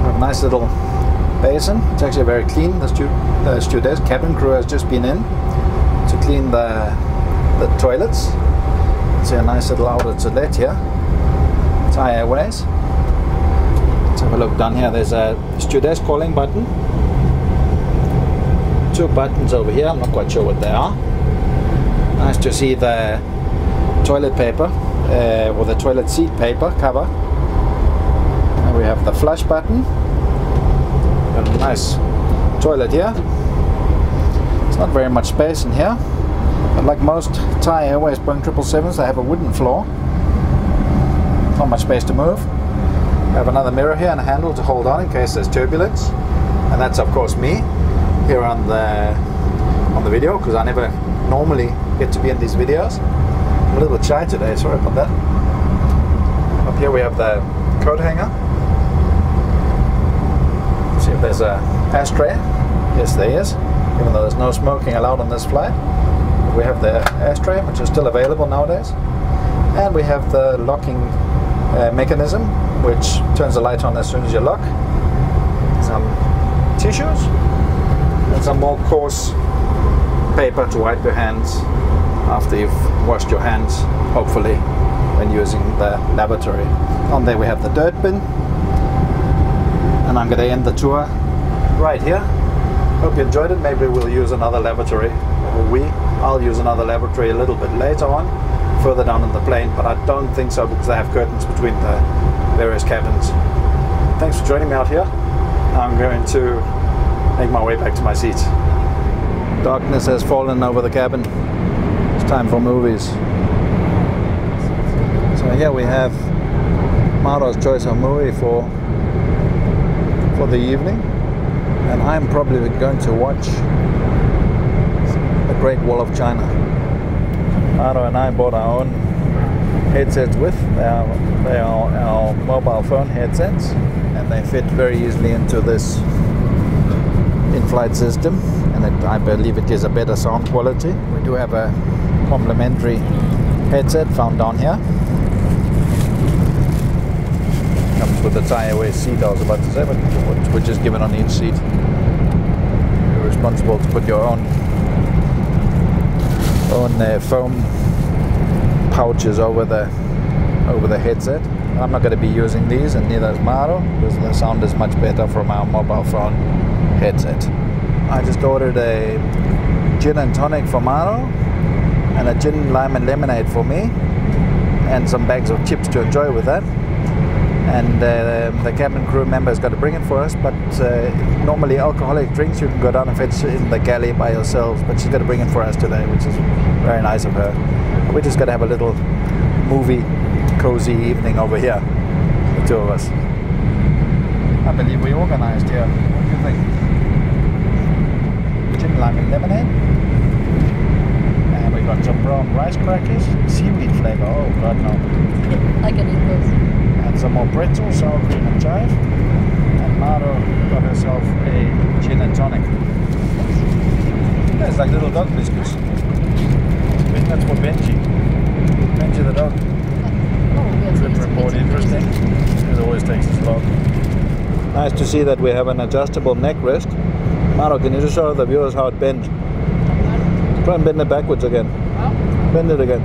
A nice little basin. It's actually very clean. The stewardess cabin crew has just been in to clean the toilets. See a nice little outlet to let here. Thai Airways. Let's have a look down here. There's a stewardess calling button. 2 buttons over here. I'm not quite sure what they are. Nice to see the toilet paper or the toilet seat paper cover. And we have the flush button. Got a nice toilet here. It's not very much space in here, but like most Thai Airways Boeing 777s, they have a wooden floor. Not much space to move. We have another mirror here and a handle to hold on in case there's turbulence. And that's of course me here on the video, because I never normally get to be in these videos. I'm a little bit shy today, sorry about that. Up here we have the coat hanger. See if there's a ashtray. Yes, there is, even though there's no smoking allowed on this flight. We have the ashtray, which is still available nowadays. And we have the locking mechanism, which turns the light on as soon as you lock. Some tissues and some more coarse paper to wipe your hands after you've washed your hands, hopefully, when using the lavatory. On there we have the dirt bin, and I'm going to end the tour right here. Hope you enjoyed it. Maybe we'll use another lavatory, or I'll use another lavatory a little bit later on, further down in the plane, but I don't think so because they have curtains between the various cabins. Thanks for joining me out here. I'm going to make my way back to my seat. Darkness has fallen over the cabin. It's time for movies. So here we have Maro's choice of movie for the evening, and I'm probably going to watch The Great Wall of China. Maro and I bought our own headsets with. They are our mobile phone headsets, and they fit very easily into this in-flight system, and I believe it gives a better sound quality. We do have a complimentary headset found down here. Comes with the Thai Airways seat, I was about to say, but which is given on each seat. You're responsible to put your own foam pouches over the headset. I'm not going to be using these, and neither is Maro, because the sound is much better from our mobile phone headset. I just ordered a gin and tonic for Maro, and a gin, lime and lemonade for me, and some bags of chips to enjoy with that. And the cabin crew member has got to bring it for us, but normally alcoholic drinks you can go down and fetch in the galley by yourselves, but she's got to bring it for us today, which is very nice of her. We're just going to have a little movie cozy evening over here, the two of us. I believe we organized here. What do you think? Gin, lime and lemonade. And we got some brown rice crackers, seaweed flavor. Oh god, no. I can eat those. And some more pretzels, sour cream and chive. And Maro got herself a gin and tonic. Yeah, it's like little dog biscuits. I think that's for Benji. Benji the dog. Trip report interesting. It always takes this long. Nice to see that we have an adjustable neck rest. Maro, can you just show the viewers how it bends? Try and bend it backwards again. Bend it again.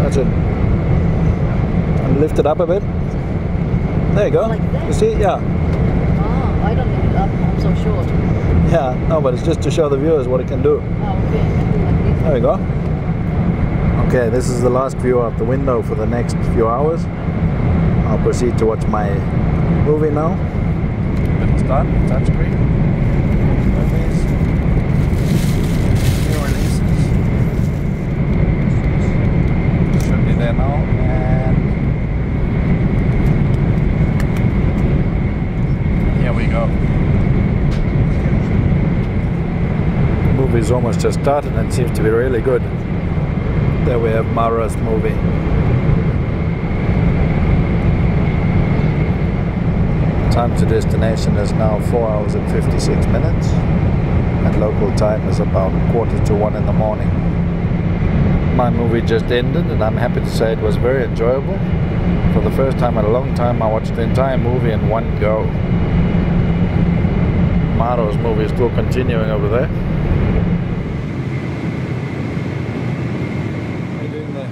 That's it. And lift it up a bit. There you go. Like that? You see? Yeah. Oh, I don't lift it up. I'm so short. Yeah, no, but it's just to show the viewers what it can do. Oh, okay. I can do like this. There we go. Okay, this is the last view out the window for the next few hours. I'll proceed to watch my movie now. It's done, touchscreen. Movies. New releases. Should be there now. And here we go. The movie's almost just started and seems to be really good. There we have Mara's movie. Time to destination is now 4 hours and 56 minutes, and local time is about 1:45 in the morning. My movie just ended, and I'm happy to say it was very enjoyable. For the first time in a long time, I watched the entire movie in one go. Maro's movie is still continuing over there. What are you doing there?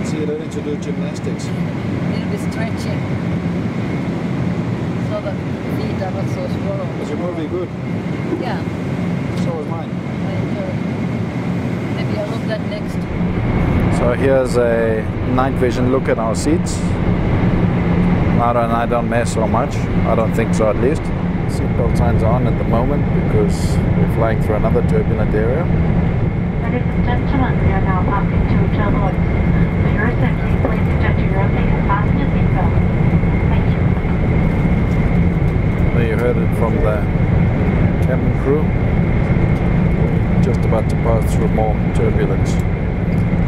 See, you don't need to do gymnastics. A little bit stretching. So that feet are not so swollen. Was your movie good? Yeah, So was mine. I enjoyed it. Maybe I'll look that next. So here's a night vision look at our seats. Mara and I don't mess so much. I don't think so, at least. Seatbelt signs are on at the moment because we're flying through another turbulent area. Ladies and gentlemen, we are now passing to TravellerYT. For your safety, please eject your rotate and fasten your seatbelt. Thank you. There you heard it from the cabin crew. We're just about to pass through more turbulence.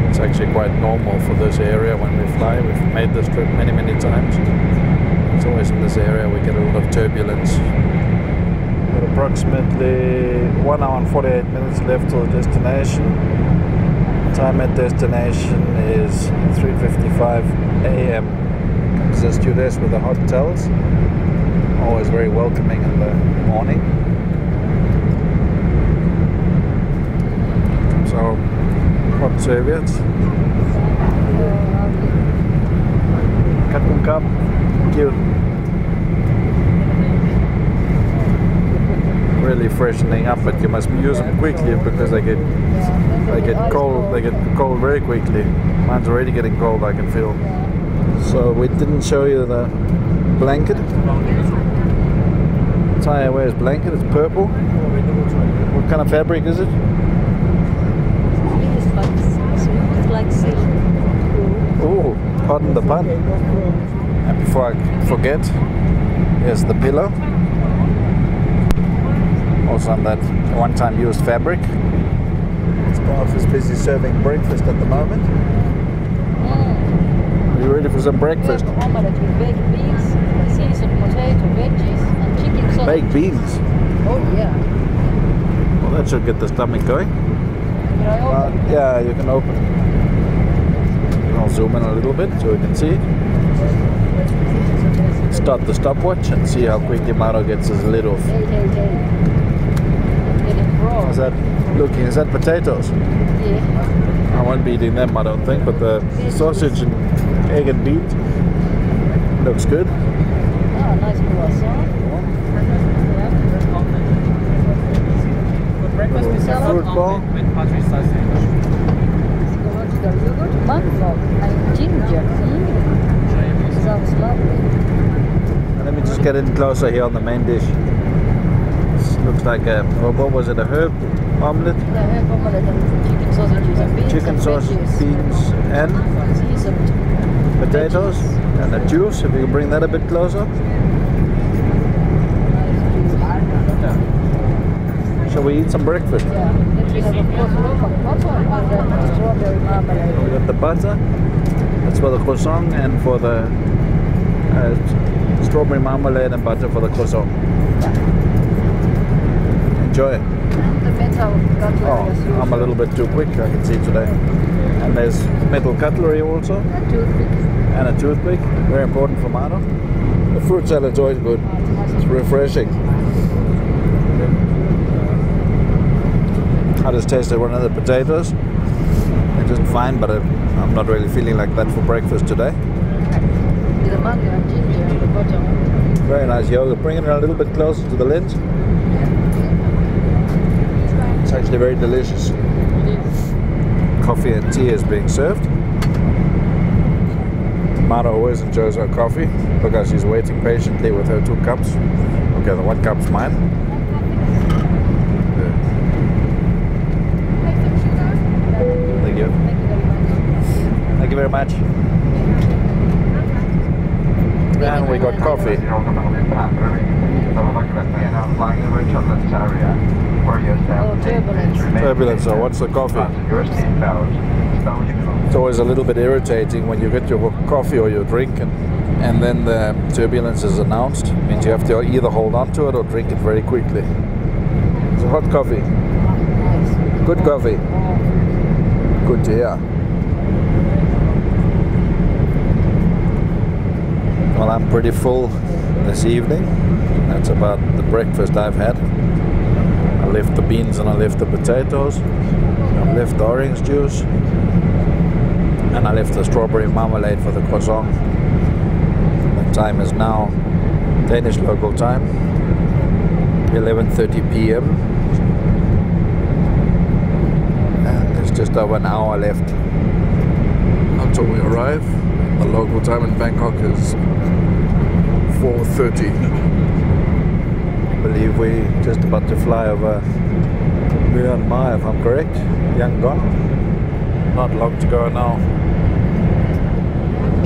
It's actually quite normal for this area when we fly. We've made this trip many, many times. It's always in this area we get a lot of turbulence. Got approximately 1 hour and 48 minutes left to the destination. Time at destination is 3:55 a.m. Comes the stewardess with the hot towels. Always very welcoming in the morning. So, hot serviettes. Cut. Cute. Really freshening up, but you must use them quickly because they get cold. They get cold very quickly. Mine's already getting cold, I can feel. So we didn't show you the blanket. Thai Airways blanket. It's purple. What kind of fabric is it? It's like silk. Oh, pardon the pun. And before I forget, here's the pillow. Also on that one-time used fabric. Staff is busy serving breakfast at the moment. Are you ready for some breakfast? Omelette with baked beans, seasoned potato, veggies, and chicken sausage. Baked beans. Oh yeah. Well, that should get the stomach going. Can I open it? Yeah, you can open it. I'll zoom in a little bit so you can see. Start the stopwatch and see how quickly Maro gets his lid off. Hey. Getting raw. How's that looking? Is that potatoes? Yeah. I won't be eating them, I don't think, but the sausage and egg and beet looks good. Oh, nice croissant. Breakfast with salad Fruit ball. with partridge sausage. Ecological yogurt, mango, and ginger. Sounds lovely. And let me just get in closer here on the main dish. This looks like a, what was it, a herb omelette? Yeah, herb omelette and chicken sausages and beans. Chicken and sausage, veggies. beans and Seasoned potatoes veggies. and a juice, if you can bring that a bit closer. Shall we eat some breakfast? Yeah, then we have of course local butter and strawberry marmalade. We got the butter, that's for the croissant, and for the strawberry marmalade and butter for the croissant. Enjoy it. And the metal cutlery Oh, as usual. I'm a little bit too quick, I can see today. And there's metal cutlery also, And toothpick. and a toothpick, very important for Mano. The fruit salad's always good, it's refreshing. I just tasted one of the potatoes. They're just fine, but I'm not really feeling like that for breakfast today. With the mango and ginger at the bottom. Very nice yogurt. Bring it a little bit closer to the lens. It's actually very delicious. Coffee and tea is being served. Mara always enjoys her coffee because she's waiting patiently with her 2 cups. Okay, the 1 cup's mine. Thank you. Thank you very much. And we got coffee. Turbulence, so what's the coffee? It's always a little bit irritating when you get your coffee or your drink and then the turbulence is announced. It means you have to either hold on to it or drink it very quickly. It's a hot coffee. Good coffee. Good to hear. Well, I'm pretty full this evening. That's about the breakfast I've had. I left the beans and I left the potatoes. I left the orange juice. And I left the strawberry marmalade for the croissant. The time is now Danish local time, 11:30 p.m. And there's just over an hour left until we arrive. The local time in Bangkok is 4:30. I believe we're just about to fly over Myanmar, if I'm correct. Yangon. Not long to go now.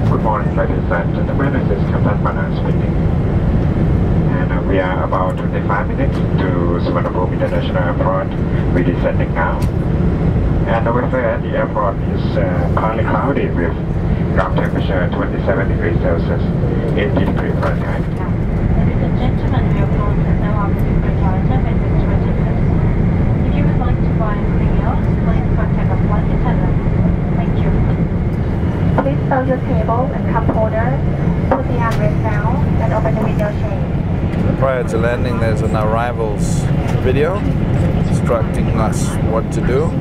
Good morning, ladies and gentlemen. This is Captain Manan speaking. And we are about 25 minutes to Suvarnabhumi International Airport. We're descending now. And the weather at the airport is partly cloudy with ground temperature 27 degrees Celsius, 80 degrees Fahrenheit. Ladies and gentlemen, we are closed and now operating for charter and its residents. If you would like to buy anything else, please contact a flight attendant. Thank you. Please stow your table and cup holder, put the armrest down, and open the window shade. Prior to landing, there's an arrivals video instructing us what to do.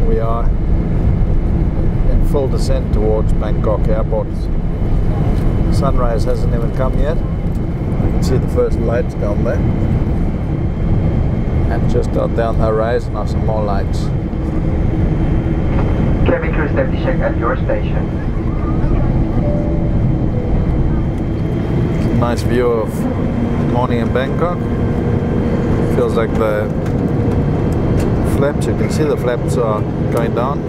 We are in full descent towards Bangkok Airport. Sunrise hasn't even come yet. You can see the first lights down there. And just out there on the horizon are some more lights. Cabin crew safety check at your station. Nice view of morning in Bangkok. Feels like the flaps, you can see the flaps are going down.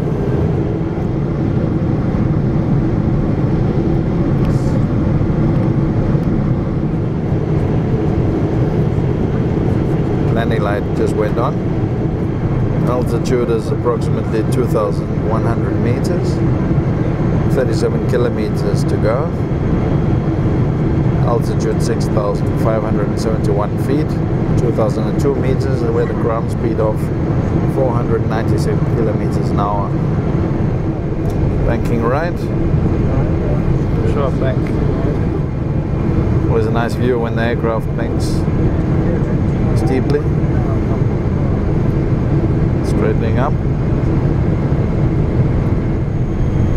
Landing light just went on. Altitude is approximately 2,100 meters, 37 kilometers to go. Altitude 6,571 feet, 2,002 meters, and with a ground speed of 496 kilometers an hour. Banking right, short bank. Always a nice view when the aircraft banks steeply. Straightening up.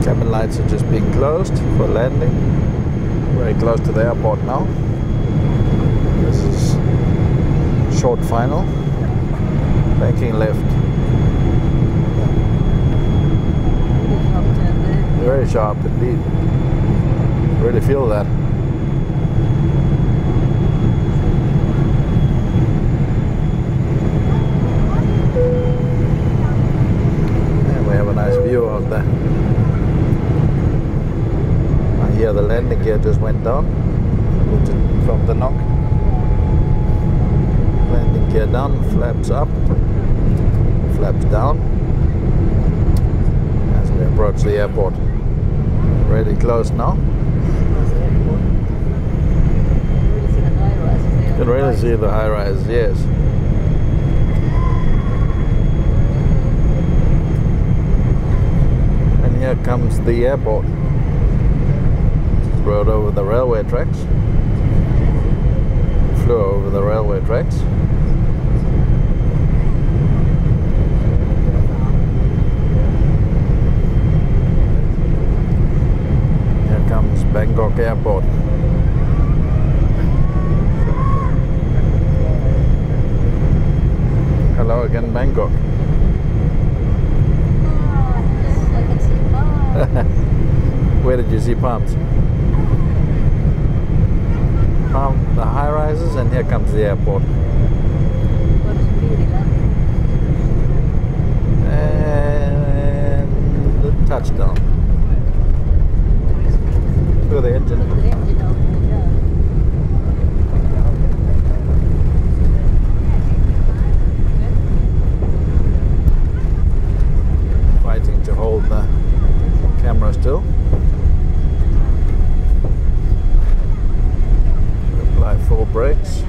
Cabin lights are just being closed for landing. Very close to the airport now. This is short final. Banking left. Very sharp indeed. Really feel that. And we have a nice view out there. Here the landing gear just went down from the knock. Landing gear down, flaps up, flaps down as we approach the airport. Really close now. You can really see the high rise, yes. And here comes the airport. Rode over the railway tracks, flew over the railway tracks. Here comes Bangkok Airport. Hello again, Bangkok. I can see palms. Where did you see palms? The high rises, and here comes the airport. And the touchdown. Look at the engine. Fighting to hold the camera still. Full brakes,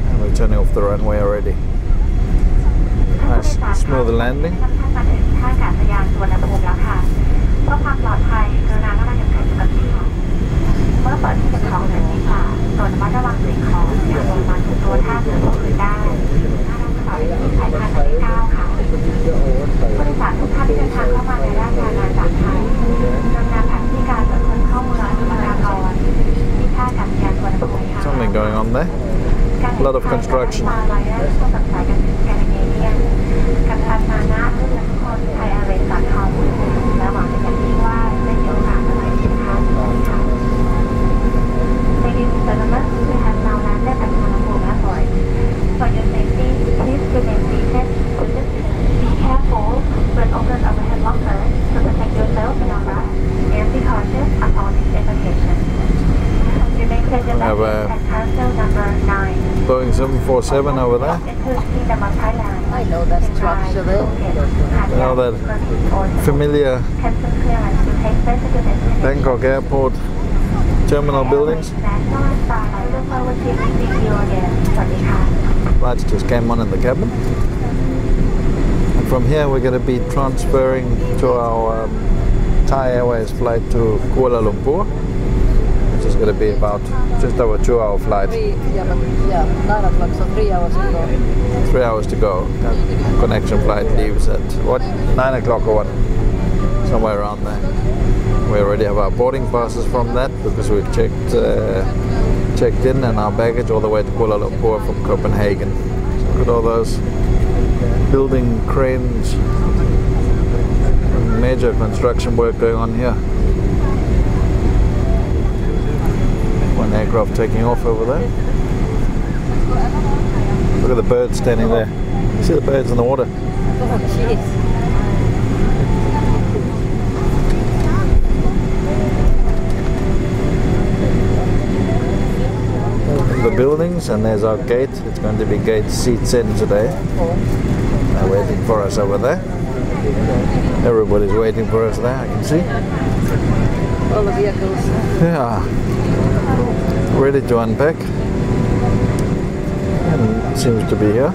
and we're turning off the runway already. Nice smooth landing. construction. กับทางมานะรุ่นและทุกคน Thai Airways .com และหวังเป็นอย่างยิ่งว่าจะมีโอกาสอะไรที่ท่านค่ะ Ladies and gentlemen, we have now landed at Suvarnabhumi Airport. For your safety, please remain seated. Be careful when opening overhead locker to protect yourself and your bag, and be cautious of all these indications. You may take your luggage at carousel number 9. Boeing 747 over there. I know that structure there. Now that familiar Bangkok Airport terminal buildings. Lights just came on in the cabin. And from here we're going to be transferring to our Thai Airways flight to Kuala Lumpur. Which is going to be about just over 2-hour flight. 9 o'clock, so 3 hours to go. 3 hours to go. That connection flight leaves at what, 9 o'clock or what? Somewhere around there. We already have our boarding passes from that because we've checked in and our baggage all the way to Kuala Lumpur from Copenhagen. So look at all those building cranes. Major construction work going on here. One aircraft taking off over there. Look at the birds standing there. You see the birds in the water? Oh, jeez. The buildings, and there's our gate. It's going to be gate seats in today. They're waiting for us over there. Everybody's waiting for us there, I can see. All the vehicles. Yeah. Ready to unpack. And it seems to be here.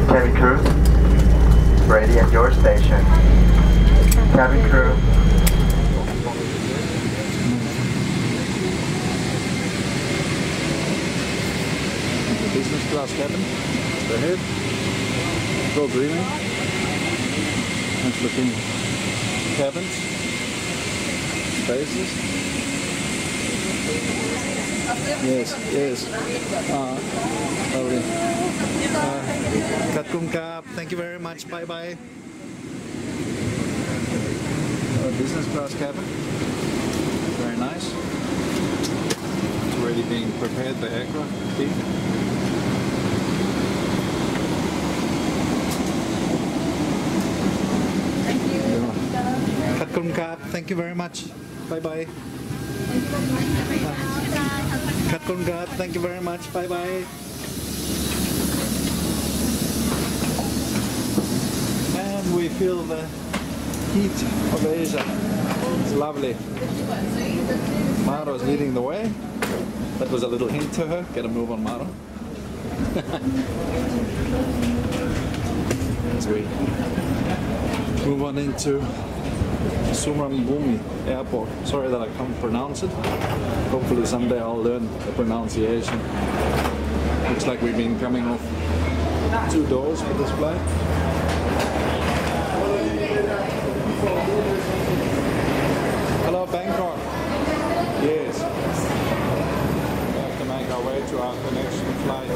Cabin crew, ready at your station. Cabin crew. Business class cabin. Go ahead. Go green. Nice looking cabins. Spaces. Yes. Lovely. Kat kum kap. Thank you very much. Bye bye. Business class cabin. Very nice. It's already being prepared, the aircraft team. Thank you very much. Bye bye. Thank you very much. Bye bye. And we feel the heat of Asia. It's lovely. Maro's leading the way. That was a little hint to her. Get a move on Maro. As we move on into Suvarnabhumi Airport. Sorry that I can't pronounce it. Hopefully someday I'll learn the pronunciation. Looks like we've been coming off 2 doors for this flight. Hello Bangkok. Yes. We have to make our way to our connection flight.